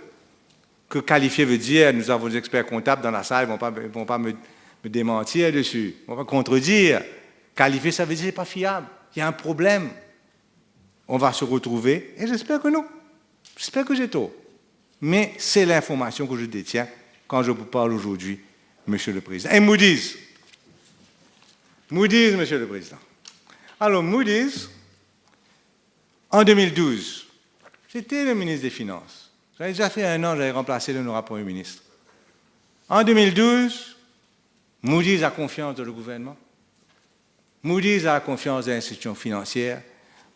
qualifier veut dire. Nous avons des experts comptables dans la salle, ils ne vont pas me démentir dessus, ils ne vont pas contredire. Qualifier, ça veut dire que ce n'est pas fiable. Il y a un problème. On va se retrouver, et j'espère que non. J'espère que j'ai tort. Mais c'est l'information que je détiens quand je vous parle aujourd'hui, Monsieur le Président. Et Moody's, Monsieur le Président. Alors, Moody's, en 2012, j'étais le ministre des Finances. J'avais déjà fait 1 an, j'avais remplacé l'honorable Premier ministre. En 2012, Moody's a confiance dans le gouvernement. Moody's a confiance dans les institutions financières.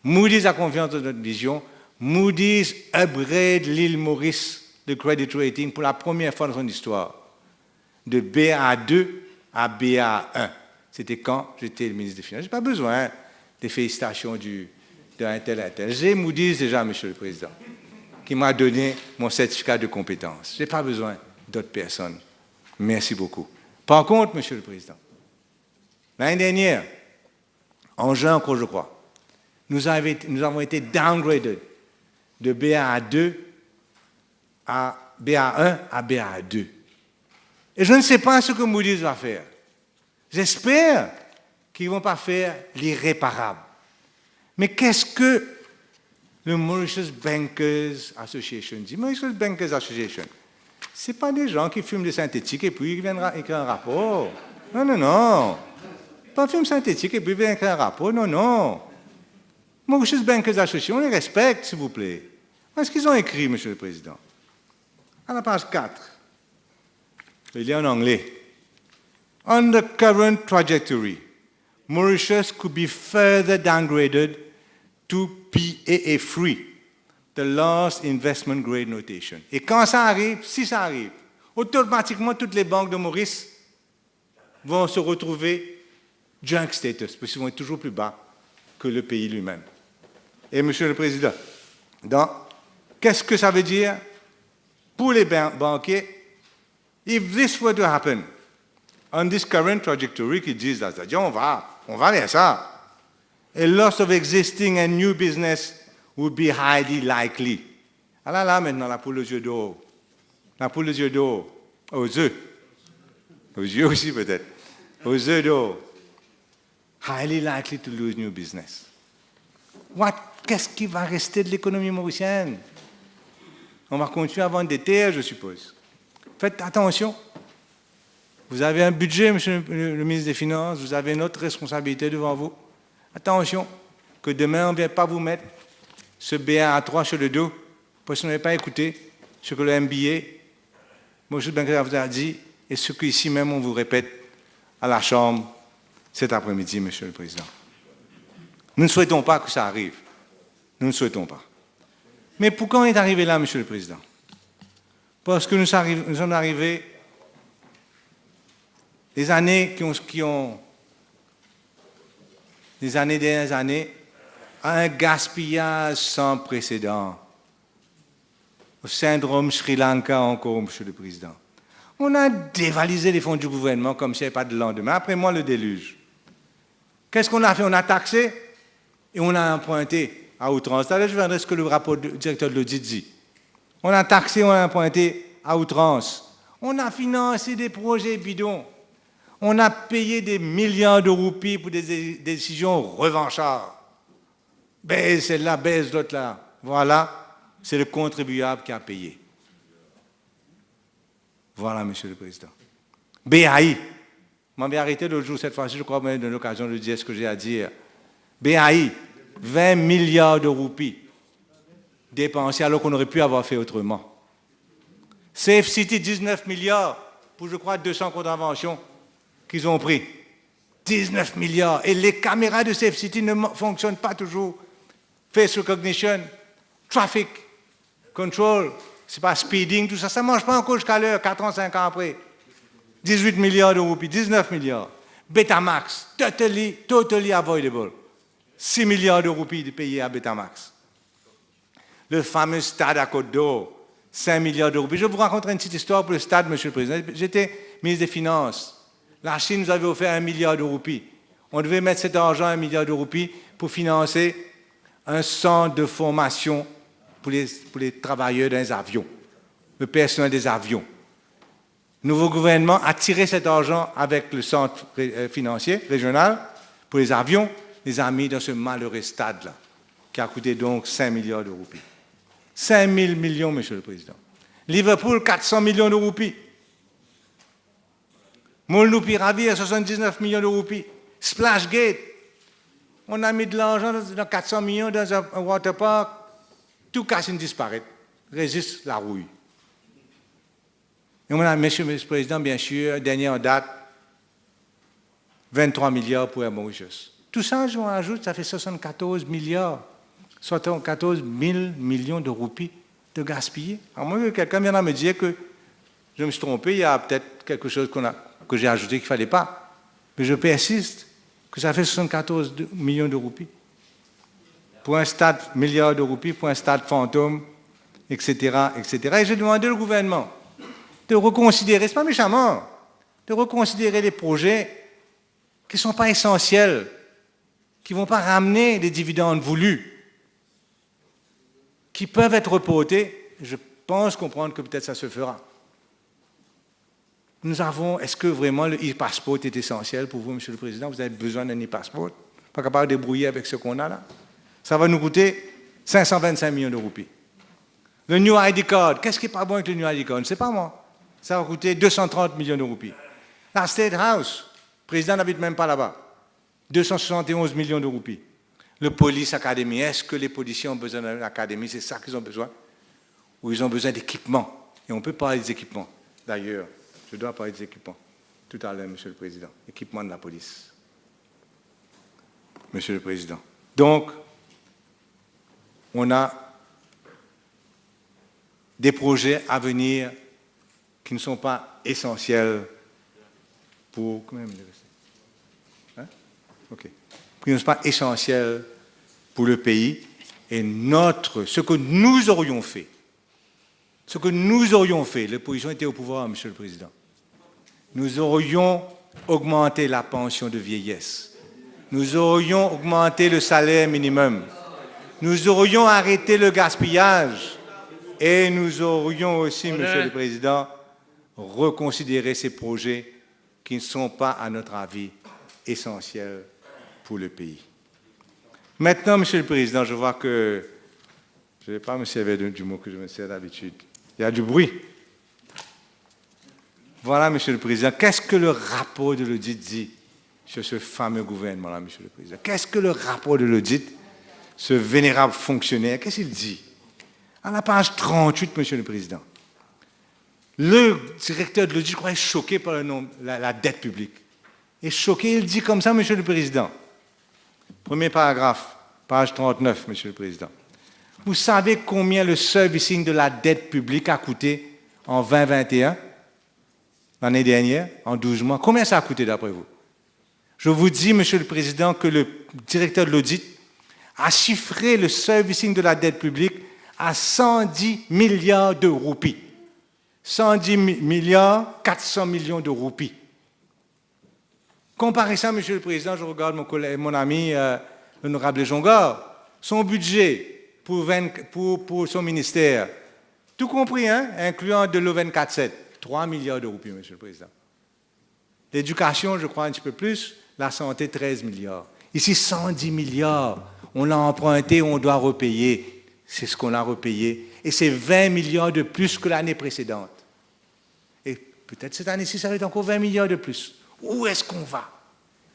Moody's a confiance dans notre vision. Moody's upgrade l'île Maurice de credit rating pour la première fois dans son histoire, de BA2 à BA1. C'était quand j'étais le ministre des Finances. Je n'ai pas besoin des félicitations d'un tel. J'ai Moody's déjà, Monsieur le Président, qui m'a donné mon certificat de compétence. Je n'ai pas besoin d'autres personnes. Merci beaucoup. Par contre, Monsieur le Président, l'année dernière, en juin encore, je crois, nous avons été downgraded de BA2 à BA1 à BA2. Et je ne sais pas ce que Moody's va faire. J'espère qu'ils ne vont pas faire l'irréparable. Mais qu'est-ce que le Mauritius Bankers Association dit. Mauritius Bankers Association, ce n'est pas des gens qui fument des synthétiques et puis ils viennent écrire un rapport. Non, non, non. Pas fume synthétique et puis ils viennent écrire un rapport. Non, non. Mauritius Bankers Association, on les respecte, s'il vous plaît. Qu'est-ce qu'ils ont écrit, Monsieur le Président? À la page 4, il est en anglais. On the current trajectory, Mauritius could be further downgraded to PAA3, the last investment grade notation. Et quand ça arrive, si ça arrive, automatiquement toutes les banques de Maurice vont se retrouver junk status, parce qu'ils vont être toujours plus bas que le pays lui-même. Et Monsieur le Président, qu'est-ce que ça veut dire pour les banquiers? If this were to happen on this current trajectory, qui disent, c'est-à-dire on va vers ça, a loss of existing and new business would be highly likely. Alors là, maintenant, la poule aux yeux d'or. La poule aux yeux d'or. Aux œufs. Aux yeux aussi, peut-être. Aux œufs d'or. Highly likely to lose new business. Qu'est-ce qui va rester de l'économie mauricienne? On va continuer à vendre des terres, je suppose. Faites attention. Vous avez un budget, Monsieur le ministre des Finances, vous avez une autre responsabilité devant vous. Attention, que demain, on ne vienne pas vous mettre ce BA3 sur le dos, parce que vous n'avez pas écouté ce que le MBA, Maurice Benker vous a dit, et ce qu'ici même on vous répète à la Chambre cet après-midi, Monsieur le Président. Nous ne souhaitons pas que ça arrive. Nous ne souhaitons pas. Mais pourquoi on est arrivé là, Monsieur le Président? Parce que nous sommes arrivés des années des dernières années, à un gaspillage sans précédent. Au syndrome Sri Lanka encore, Monsieur le Président. On a dévalisé les fonds du gouvernement comme s'il n'y avait pas de lendemain. Après moi, le déluge. Qu'est-ce qu'on a fait? On a taxé et on a emprunté à outrance. Là, je viendrai ce que le rapport du directeur de l'audit dit. On a taxé, on a emprunté à outrance. On a financé des projets bidons. On a payé des milliards de roupies pour des décisions revanchardes. Baisse celle-là, baisse l'autre-là. Voilà, c'est le contribuable qui a payé. Voilà, Monsieur le Président. BAI. Je vais arrêter l'autre jour, cette fois-ci, je crois que j'ai l'occasion de dire ce que j'ai à dire. BAI, 20 milliards de roupies dépensés alors qu'on aurait pu avoir fait autrement. Safe City, 19 milliards pour, je crois, 200 contraventions qu'ils ont pris. 19 milliards. Et les caméras de Safe City ne fonctionnent pas toujours. Face recognition, traffic control, c'est pas speeding, tout ça, ça ne marche pas encore jusqu'à l'heure, 4 ans, 5 ans après. 18 milliards de roupies, 19 milliards. Betamax, totally avoidable. 6 milliards de roupies payés à Betamax. Le fameux stade à Côte d'Or, 5 milliards de roupies. Je vais vous raconter une petite histoire pour le stade, Monsieur le Président. J'étais ministre des Finances. La Chine nous avait offert 1 milliard de roupies. On devait mettre cet argent, 1 milliard de roupies, pour financer un centre de formation pour les travailleurs des avions, le personnel des avions. Le nouveau gouvernement a tiré cet argent avec le centre financier régional pour les avions, les a mis dans ce malheureux stade-là, qui a coûté donc 5 milliards de roupies. 5 000 millions, Monsieur le Président. Liverpool, 400 millions de roupies. Molnupi Ravir, 79 millions de roupies. Splashgate, on a mis de l'argent dans 400 millions dans un waterpark. Tout casse et disparaît. Résiste la rouille. Et on a, Monsieur le Président, bien sûr, dernière date, 23 milliards pour Air Mauritius. Tout ça, je rajoute, ça fait 74 milliards, 74 000 millions de roupies de gaspillés. À moins que quelqu'un vienne à me dire que je me suis trompé, il y a peut-être quelque chose que j'ai ajouté qu'il ne fallait pas. Mais je persiste que ça fait 74 millions de roupies. Pour un stade, milliards de roupies, pour un stade fantôme, etc., etc. Et j'ai demandé au gouvernement de reconsidérer, ce n'est pas méchamment, de reconsidérer les projets qui ne sont pas essentiels, qui ne vont pas ramener les dividendes voulus, qui peuvent être reportés. Je pense comprendre que peut-être ça se fera. Nous avons, est-ce que vraiment le e-passport est essentiel pour vous, Monsieur le Président? Vous avez besoin d'un e-passport? Pas capable de débrouiller avec ce qu'on a là? Ça va nous coûter 525 millions de roupies. Le New ID Card, qu'est-ce qui n'est pas bon avec le New ID Card? Je ne sais pas moi. Ça va coûter 230 millions de roupies. La State House, le président n'habite même pas là-bas. 271 millions de roupies. Le Police Academy, est-ce que les policiers ont besoin d'une académie? C'est ça qu'ils ont besoin? Ou ils ont besoin d'équipements? Et on peut parler des équipements. D'ailleurs, je dois parler des équipements. Tout à l'heure, Monsieur le Président. Équipement de la police. Monsieur le Président. Donc, on a des projets à venir qui ne sont pas essentiels pour... Combien de hein? OK. Qui ne sont pas essentiels pour le pays. Et ce que nous aurions fait, l'opposition était au pouvoir, Monsieur le Président, nous aurions augmenté la pension de vieillesse. Nous aurions augmenté le salaire minimum. Nous aurions arrêté le gaspillage. Et nous aurions aussi, Monsieur le Président, reconsidéré ces projets qui ne sont pas, à notre avis, essentiels pour le pays. Maintenant, Monsieur le Président, je vois que je ne vais pas me servir du mot que je me sers d'habitude. Il y a du bruit. Voilà, Monsieur le Président, qu'est-ce que le rapport de l'audit dit sur ce fameux gouvernement-là, Monsieur le Président? Qu'est-ce que le rapport de l'audit, ce vénérable fonctionnaire, qu'est-ce qu'il dit? À la page 38, Monsieur le Président, le directeur de l'audit, je crois, est choqué par la dette publique. Il est choqué, il dit comme ça, Monsieur le Président. Premier paragraphe, page 39, Monsieur le Président. Vous savez combien le servicing de la dette publique a coûté en 2021, l'année dernière, en 12 mois? Combien ça a coûté d'après vous? Je vous dis, Monsieur le Président, que le directeur de l'audit a chiffré le servicing de la dette publique à 110 milliards de roupies. 110 milliards, 400 millions de roupies. Comparez ça, Monsieur le Président, je regarde mon ami, l'honorable Jongard, son budget pour son ministère, tout compris, hein, incluant de l'O247, 3 milliards de roupies, Monsieur le Président. L'éducation, je crois, un petit peu plus, la santé, 13 milliards. Ici, 110 milliards. On l'a emprunté, on doit repayer. C'est ce qu'on a repayé. Et c'est 20 milliards de plus que l'année précédente. Et peut-être cette année-ci, ça va être encore 20 milliards de plus. Où est-ce qu'on va?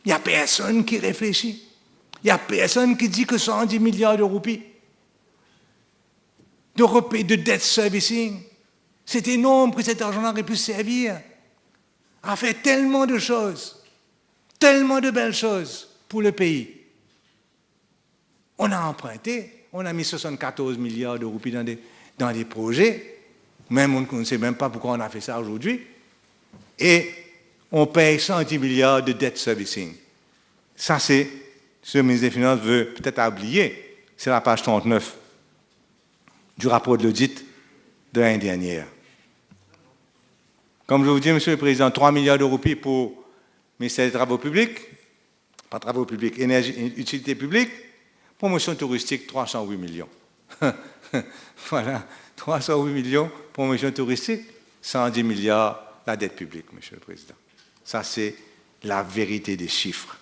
Il n'y a personne qui réfléchit. Il n'y a personne qui dit que 110 milliards de roupies de debt servicing, c'est énorme que cet argent aurait pu servir à faire tellement de choses, tellement de belles choses pour le pays. On a emprunté, on a mis 74 milliards de roupies dans des projets, même on ne sait même pas pourquoi on a fait ça aujourd'hui, et on paye 110 milliards de debt servicing. Ça, c'est ce que le ministre des Finances veut peut-être oublier. C'est la page 39 du rapport de l'audit de l'année dernière. Comme je vous dis, Monsieur le Président, 3 milliards de roupies pour le ministère des Travaux publics, pas Travaux publics, Énergie et Utilité publique, promotion touristique, 308 millions. Voilà, 308 millions, promotion touristique, 110 milliards, la dette publique, Monsieur le Président. Ça, c'est la vérité des chiffres.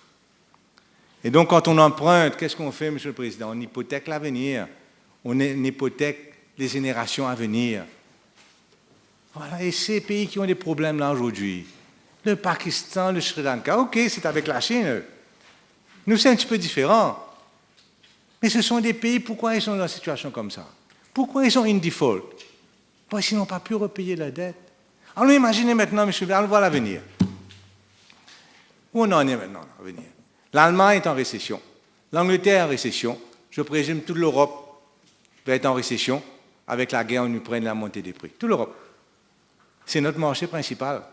Et donc, quand on emprunte, qu'est-ce qu'on fait, Monsieur le Président? On hypothèque l'avenir. On hypothèque les générations à venir. Voilà, et ces pays qui ont des problèmes là aujourd'hui, le Pakistan, le Sri Lanka, ok, c'est avec la Chine. Nous, c'est un petit peu différent. Mais ce sont des pays, pourquoi ils sont dans une situation comme ça? Pourquoi ils sont in default? Parce qu'ils n'ont pas pu repayer la dette. Alors imaginez maintenant, monsieur, allons voir l'avenir. Où on en est maintenant, l'avenir? L'Allemagne est en récession. L'Angleterre est en récession. Je présume toute l'Europe va être en récession avec la guerre en Ukraine et la montée des prix. Toute l'Europe. C'est notre marché principal.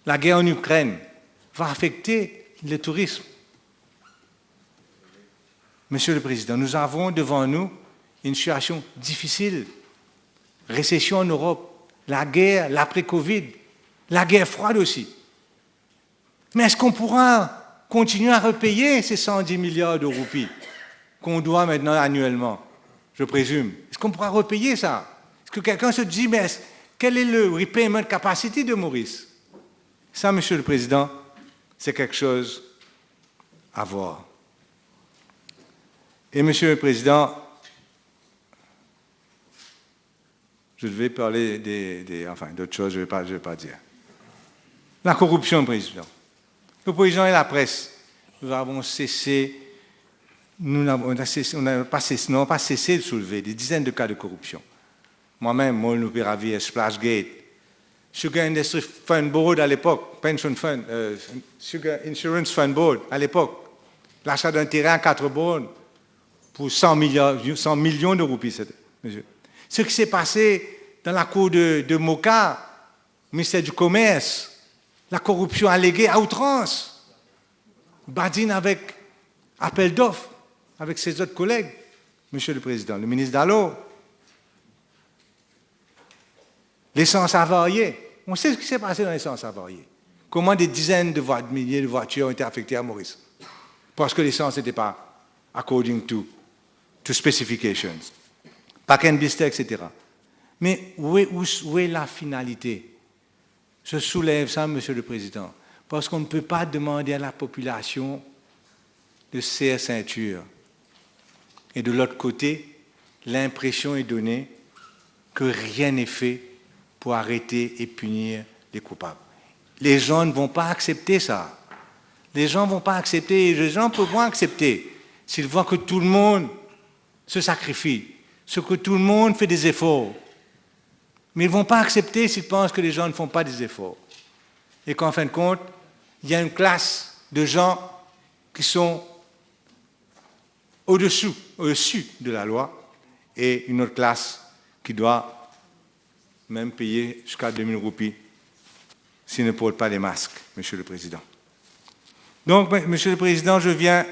La guerre en Ukraine va affecter le tourisme. Monsieur le Président, nous avons devant nous une situation difficile. Récession en Europe, la guerre, l'après-Covid, la guerre froide aussi. Mais est-ce qu'on pourra continuer à repayer ces 110 milliards de roupies qu'on doit maintenant annuellement, je présume? Est-ce qu'on pourra repayer ça? Est-ce que quelqu'un se dit, mais quel est le repayment capacity de Maurice? Ça, Monsieur le Président, c'est quelque chose à voir. Et Monsieur le Président, Je devais parler d'autres choses, je ne vais pas dire. La corruption, Président. L'opposition et la presse, nous avons cessé, nous n'avons pas cessé de soulever des dizaines de cas de corruption. Moi-même, Molno Piravi, Splashgate, Sugar Industry Fund Board à l'époque, Pension Fund, Sugar Insurance Fund Board à l'époque, l'achat d'un terrain à 4 bornes pour 100 millions de roupies, monsieur. Ce qui s'est passé dans la cour de Moka, au ministère du Commerce, la corruption alléguée à outrance, badine avec appel d'offres, avec ses autres collègues, Monsieur le Président, le ministre Dallot, l'essence avariée. On sait ce qui s'est passé dans l'essence avariée. Comment des dizaines de milliers de voitures ont été affectées à Maurice. Parce que l'essence n'était pas according to specifications. Pack and blister, etc. Mais où est la finalité? Je soulève ça, Monsieur le Président, parce qu'on ne peut pas demander à la population de serrer ceinture. Et de l'autre côté, l'impression est donnée que rien n'est fait pour arrêter et punir les coupables. Les gens ne vont pas accepter ça. Les gens ne vont pas accepter, les gens peuvent accepter s'ils voient que tout le monde se sacrifie, que tout le monde fait des efforts. Mais ils ne vont pas accepter s'ils pensent que les gens ne font pas des efforts. Et qu'en fin de compte, il y a une classe de gens qui sont au-dessus de la loi et une autre classe qui doit même payer jusqu'à 2000 roupies s'ils ne portent pas les masques, Monsieur le Président. Donc, Monsieur le Président, je viens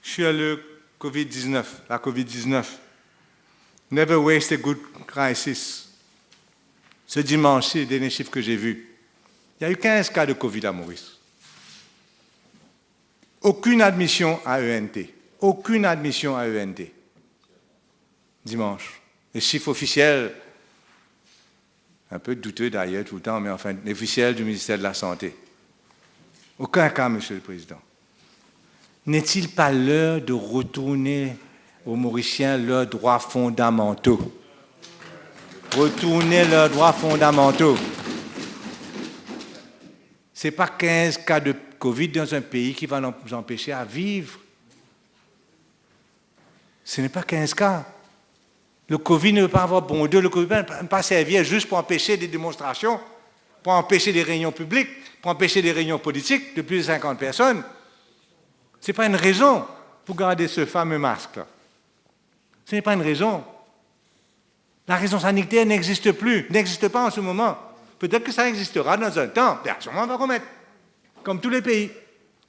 sur le Covid-19, la Covid-19. Never waste a good crisis. Ce dimanche, c'est le dernier chiffre que j'ai vu. Il y a eu 15 cas de Covid à Maurice. Aucune admission à ENT. Aucune admission à ENT. Dimanche. Les chiffres officiels, un peu douteux d'ailleurs tout le temps, mais enfin, officiels du ministère de la Santé. Aucun cas, Monsieur le Président. N'est-il pas l'heure de retourner aux Mauriciens leurs droits fondamentaux? Retourner leurs droits fondamentaux. Ce n'est pas 15 cas de Covid dans un pays qui va nous empêcher à vivre. Ce n'est pas 15 cas. Le Covid ne veut pas avoir bon Dieu, le Covid ne peut pas servir juste pour empêcher des démonstrations, pour empêcher des réunions publiques, pour empêcher des réunions politiques de plus de 50 personnes. Ce n'est pas une raison pour garder ce fameux masque-là. Ce n'est pas une raison. La raison sanitaire n'existe plus, n'existe pas en ce moment. Peut-être que ça existera dans un temps, mais à ce moment, on va remettre. Comme tous les pays.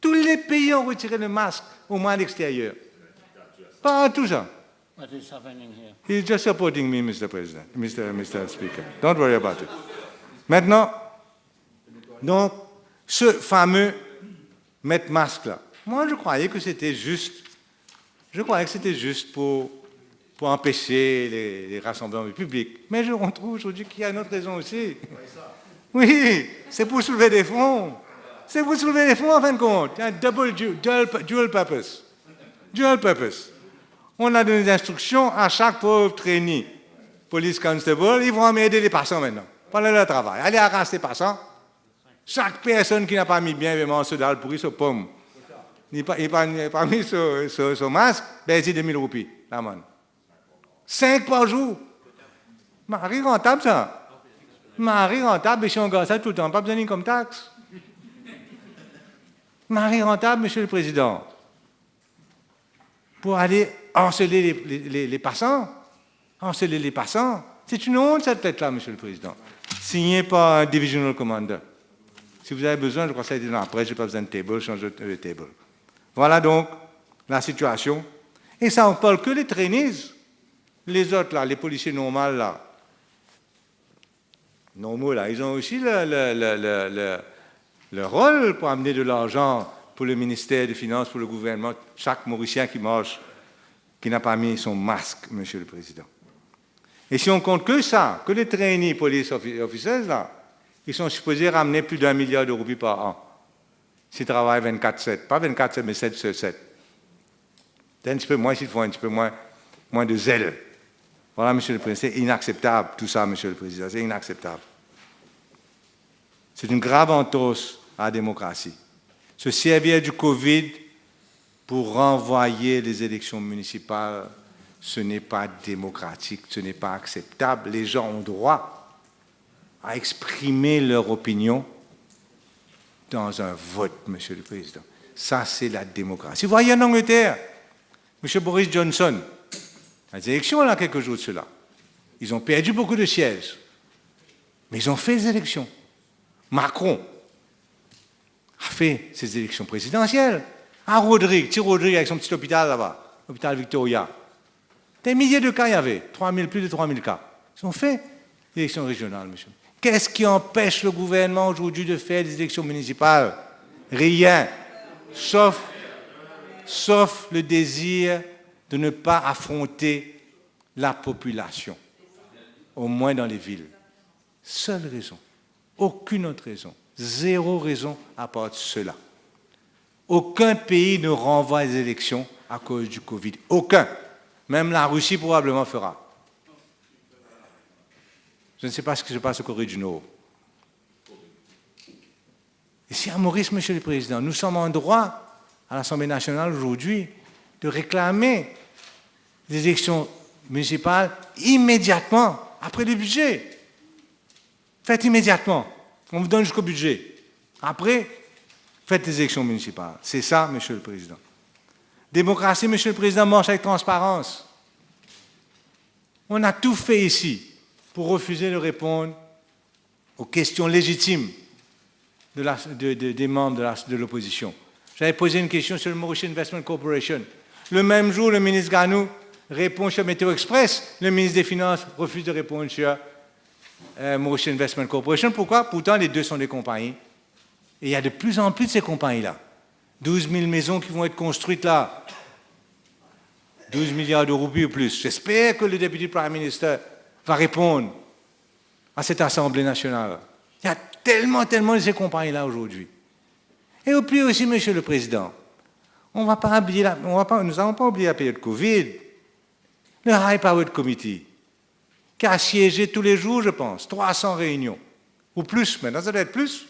Tous les pays ont retiré le masque, au moins à l'extérieur. Pas tout ça. What is happening here? He's just supporting me, Mr. President, Mr. Speaker. Don't worry about it. Maintenant, donc, ce fameux mettre masque-là, moi, je croyais que c'était juste pour empêcher les rassemblements publics. Mais je retrouve aujourd'hui qu'il y a une autre raison aussi. Oui, c'est pour soulever des fonds. C'est pour soulever des fonds, en fin de compte. Il y a un dual purpose. Dual purpose. On a donné des instructions à chaque pauvre trainee, police constable, ils vont aider les passants maintenant, pendant leur travail. Allez arracher les passants. Chaque personne qui n'a pas mis bien vraiment ce dalle pourri, ce pomme, il n'a pas mis ce masque, ben c'est 2000 roupies, l'amende. 5 par jour. Marie rentable, ça. Marie rentable, et si on garde ça tout le temps, pas besoin d'income tax. Marie rentable, Monsieur le Président. Pour aller harceler les passants. Harceler les passants. C'est une honte, cette tête-là, Monsieur le Président. Signé par un divisional commander. Si vous avez besoin, je crois que ça a été dans la presse, je n'ai pas besoin de table, change de table. Voilà donc la situation. Et ça, on ne parle que des trainees. Les autres, là, les policiers normaux, là, ils ont aussi le rôle pour amener de l'argent pour le ministère des Finances, pour le gouvernement, chaque Mauricien qui marche, qui n'a pas mis son masque, Monsieur le Président. Et si on compte que ça, que les trainees police officers, là, ils sont supposés ramener plus d'1 milliard de roupies par an. S'ils travaillent 24/7, pas 24/7, mais 7/7. Un petit peu moins s'ils font un petit peu moins de zèle. Voilà, Monsieur le Président, c'est inacceptable, tout ça, Monsieur le Président, c'est inacceptable. C'est une grave entorse à la démocratie. Se servir du Covid pour renvoyer les élections municipales, ce n'est pas démocratique, ce n'est pas acceptable. Les gens ont droit à exprimer leur opinion dans un vote, Monsieur le Président. Ça, c'est la démocratie. Vous voyez en Angleterre, M. Boris Johnson, les élections, là, quelques jours de cela, ils ont perdu beaucoup de sièges, mais ils ont fait les élections. Macron a fait ses élections présidentielles. Petit Rodrigue avec son petit hôpital là-bas, l'hôpital Victoria. Des milliers de cas il y avait, plus de 3000 cas. Ils ont fait les élections régionales, monsieur. Qu'est-ce qui empêche le gouvernement aujourd'hui de faire des élections municipales? Rien, sauf le désir de ne pas affronter la population, au moins dans les villes. Seule raison, aucune autre raison, zéro raison à part de cela. Aucun pays ne renvoie les élections à cause du Covid. Aucun. Même la Russie probablement fera. Je ne sais pas ce qui se passe au Corée du Nord. Ici à Maurice, Monsieur le Président, nous sommes en droit, à l'Assemblée nationale aujourd'hui, de réclamer des élections municipales immédiatement, après le budget. Faites immédiatement. On vous donne jusqu'au budget. Après, faites des élections municipales. C'est ça, Monsieur le Président. Démocratie, Monsieur le Président, marche avec transparence. On a tout fait ici pour refuser de répondre aux questions légitimes des membres de l'opposition. J'avais posé une question sur le Mauritian Investment Corporation. Le même jour, le ministre Ganou répond sur Météo Express. Le ministre des Finances refuse de répondre sur Mauritian Investment Corporation. Pourquoi? Pourtant, les deux sont des compagnies. Et il y a de plus en plus de ces compagnies-là. 12 000 maisons qui vont être construites là. 12 milliards de roupies ou plus. J'espère que le député Prime Minister va répondre à cette Assemblée nationale. Il y a tellement de ces compagnies-là aujourd'hui. Et au plus aussi, Monsieur le Président, nous n'allons pas oublier la période Covid. Le High Powered Committee, qui a siégé tous les jours, je pense, 300 réunions, ou plus, maintenant ça doit être plus.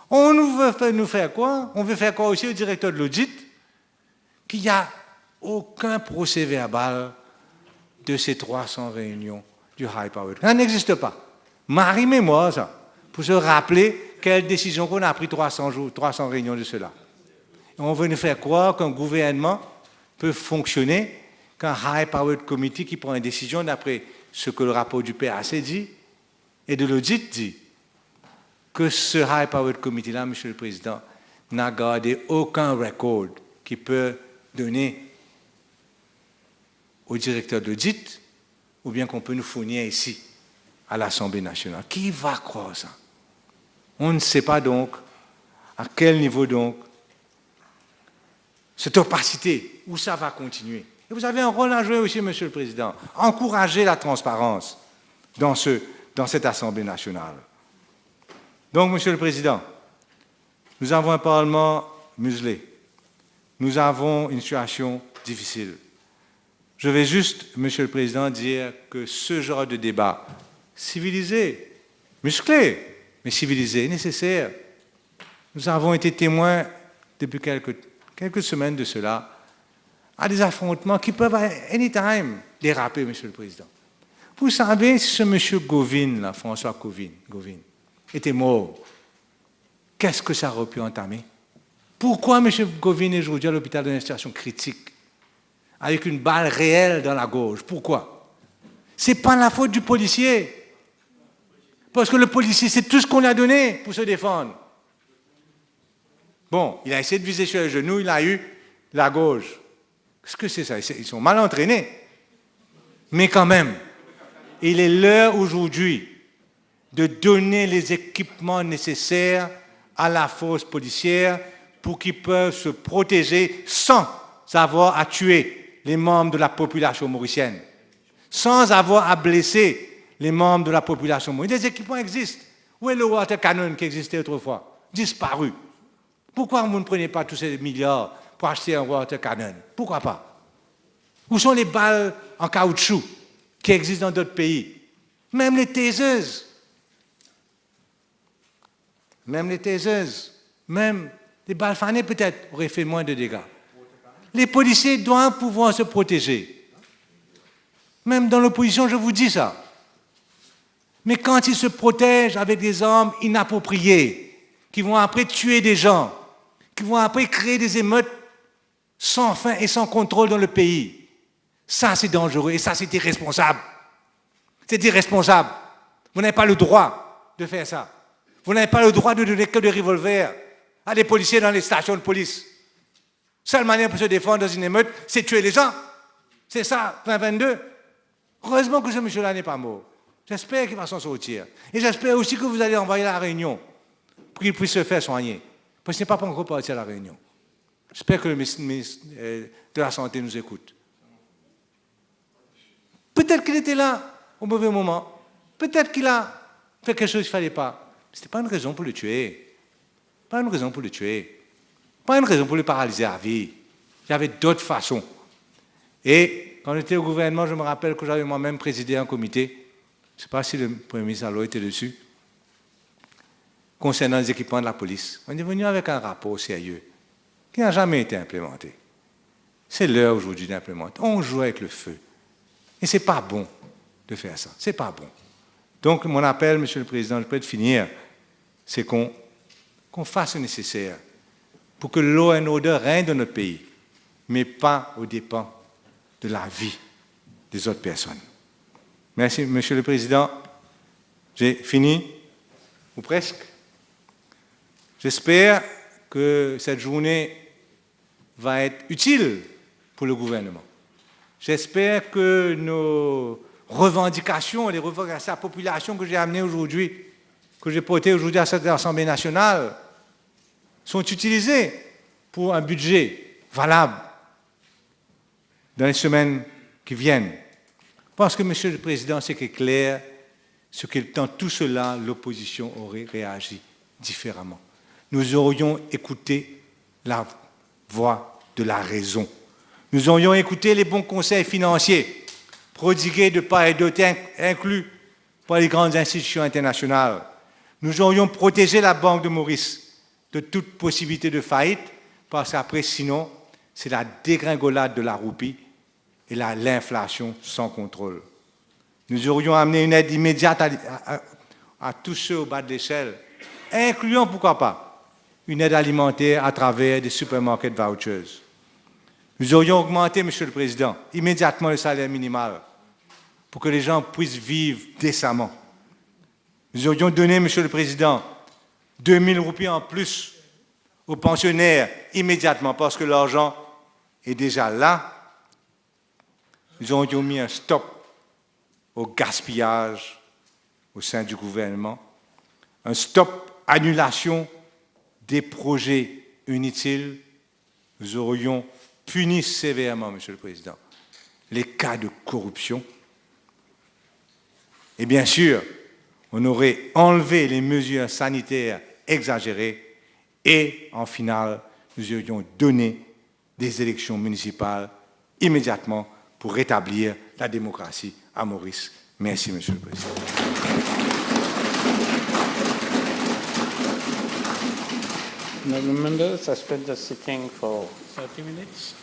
On veut nous faire quoi? On veut faire quoi aussi au directeur de l'audit? Qu'il n'y a aucun procès-verbal de ces 300 réunions du High Powered. Ça n'existe pas. Marie-mémoire, ça, pour se rappeler quelle décision qu'on a pris 300 réunions de cela. Et on veut nous faire croire qu'un gouvernement peut fonctionner, qu'un High Powered Committee qui prend une décision d'après ce que le rapport du PAC dit et de l'audit dit, que ce High Powered Committee-là, Monsieur le Président, n'a gardé aucun record qui peut donner au directeur d'audit ou bien qu'on peut nous fournir ici, à l'Assemblée nationale. Qui va croire ça? On ne sait pas donc à quel niveau donc cette opacité, où ça va continuer. Et vous avez un rôle à jouer aussi, Monsieur le Président. Encourager la transparence dans cette Assemblée nationale. Donc, Monsieur le Président, nous avons un Parlement muselé. Nous avons une situation difficile. Je vais juste, Monsieur le Président, dire que ce genre de débat civilisé, musclé, mais civilisé, est nécessaire. Nous avons été témoins depuis quelques semaines de cela à des affrontements qui peuvent à anytime déraper, Monsieur le Président. Vous savez, si ce Monsieur Govin, là, François Govin, était mort, qu'est-ce que ça aurait pu entamer? Pourquoi M. Govin est aujourd'hui à l'hôpital d'une situation critique, avec une balle réelle dans la gorge? Pourquoi? Ce n'est pas la faute du policier. Parce que le policier, c'est tout ce qu'on lui a donné pour se défendre. Bon, il a essayé de viser sur le genou, il a eu la gorge. Qu'est-ce que c'est ça? Ils sont mal entraînés. Mais quand même, il est l'heure aujourd'hui de donner les équipements nécessaires à la force policière pour qu'ils peuvent se protéger sans avoir à tuer les membres de la population mauricienne, sans avoir à blesser les membres de la population mauricienne. Les équipements existent. Où est le water cannon qui existait autrefois? Disparu. Pourquoi vous ne prenez pas tous ces milliards pour acheter un water cannon? Pourquoi pas? Où sont les balles en caoutchouc qui existent dans d'autres pays. Même les taseuses. Même les balles fanées peut-être auraient fait moins de dégâts. Les policiers doivent pouvoir se protéger. Même dans l'opposition, je vous dis ça. Mais quand ils se protègent avec des armes inappropriées, qui vont après tuer des gens, qui vont après créer des émeutes sans fin et sans contrôle dans le pays, ça c'est dangereux et ça c'est irresponsable. C'est irresponsable. Vous n'avez pas le droit de faire ça. Vous n'avez pas le droit de donner que des revolvers à des policiers dans les stations de police. Seule manière pour se défendre dans une émeute, c'est tuer les gens. C'est ça, 2022. Heureusement que ce monsieur-là n'est pas mort. J'espère qu'il va s'en sortir. Et j'espère aussi que vous allez envoyer à la Réunion pour qu'il puisse se faire soigner. Parce qu'il n'est pas encore parti à la Réunion. J'espère que le ministre de la Santé nous écoute. Peut-être qu'il était là au mauvais moment. Peut-être qu'il a fait quelque chose qu'il ne fallait pas. Ce n'était pas une raison pour le tuer. Pas une raison pour le tuer. Pas une raison pour le paralyser à vie. Il y avait d'autres façons. Et quand j'étais au gouvernement, je me rappelle que j'avais moi-même présidé un comité. Je ne sais pas si le Premier ministre alors était dessus, concernant les équipements de la police. On est venu avec un rapport sérieux qui n'a jamais été implémenté. C'est l'heure aujourd'hui d'implémenter. On joue avec le feu. Et ce n'est pas bon de faire ça. Ce n'est pas bon. Donc, mon appel, Monsieur le Président, je peux finir, c'est qu'on fasse le nécessaire pour que law and order règne dans notre pays, mais pas aux dépens de la vie des autres personnes. Merci, Monsieur le Président. J'ai fini, ou presque. J'espère que cette journée va être utile pour le gouvernement. J'espère que nos revendications, les revendications de la population que j'ai amenées aujourd'hui, que j'ai portées aujourd'hui à cette Assemblée nationale, sont utilisées pour un budget valable dans les semaines qui viennent. Parce que, Monsieur le Président, c'est clair, ce que dans tout cela, l'opposition aurait réagi différemment. Nous aurions écouté la voix de la raison. Nous aurions écouté les bons conseils financiers, prodigués de part et d'autre, inclus par les grandes institutions internationales. Nous aurions protégé la Banque de Maurice de toute possibilité de faillite, parce qu'après, sinon, c'est la dégringolade de la roupie et l'inflation sans contrôle. Nous aurions amené une aide immédiate à tous ceux au bas de l'échelle, incluant, pourquoi pas, une aide alimentaire à travers des supermarket vouchers. Nous aurions augmenté, Monsieur le Président, immédiatement le salaire minimal pour que les gens puissent vivre décemment. Nous aurions donné, Monsieur le Président, 2000 roupies en plus aux pensionnaires immédiatement parce que l'argent est déjà là. Nous aurions mis un stop au gaspillage au sein du gouvernement, un stop annulation des projets inutiles. Nous aurions puni sévèrement, Monsieur le Président, les cas de corruption. Et bien sûr, on aurait enlevé les mesures sanitaires exagérées et, en finale, nous aurions donné des élections municipales immédiatement pour rétablir la démocratie à Maurice. Merci, Monsieur le Président. Honourable members, suspend the sitting for 30 minutes.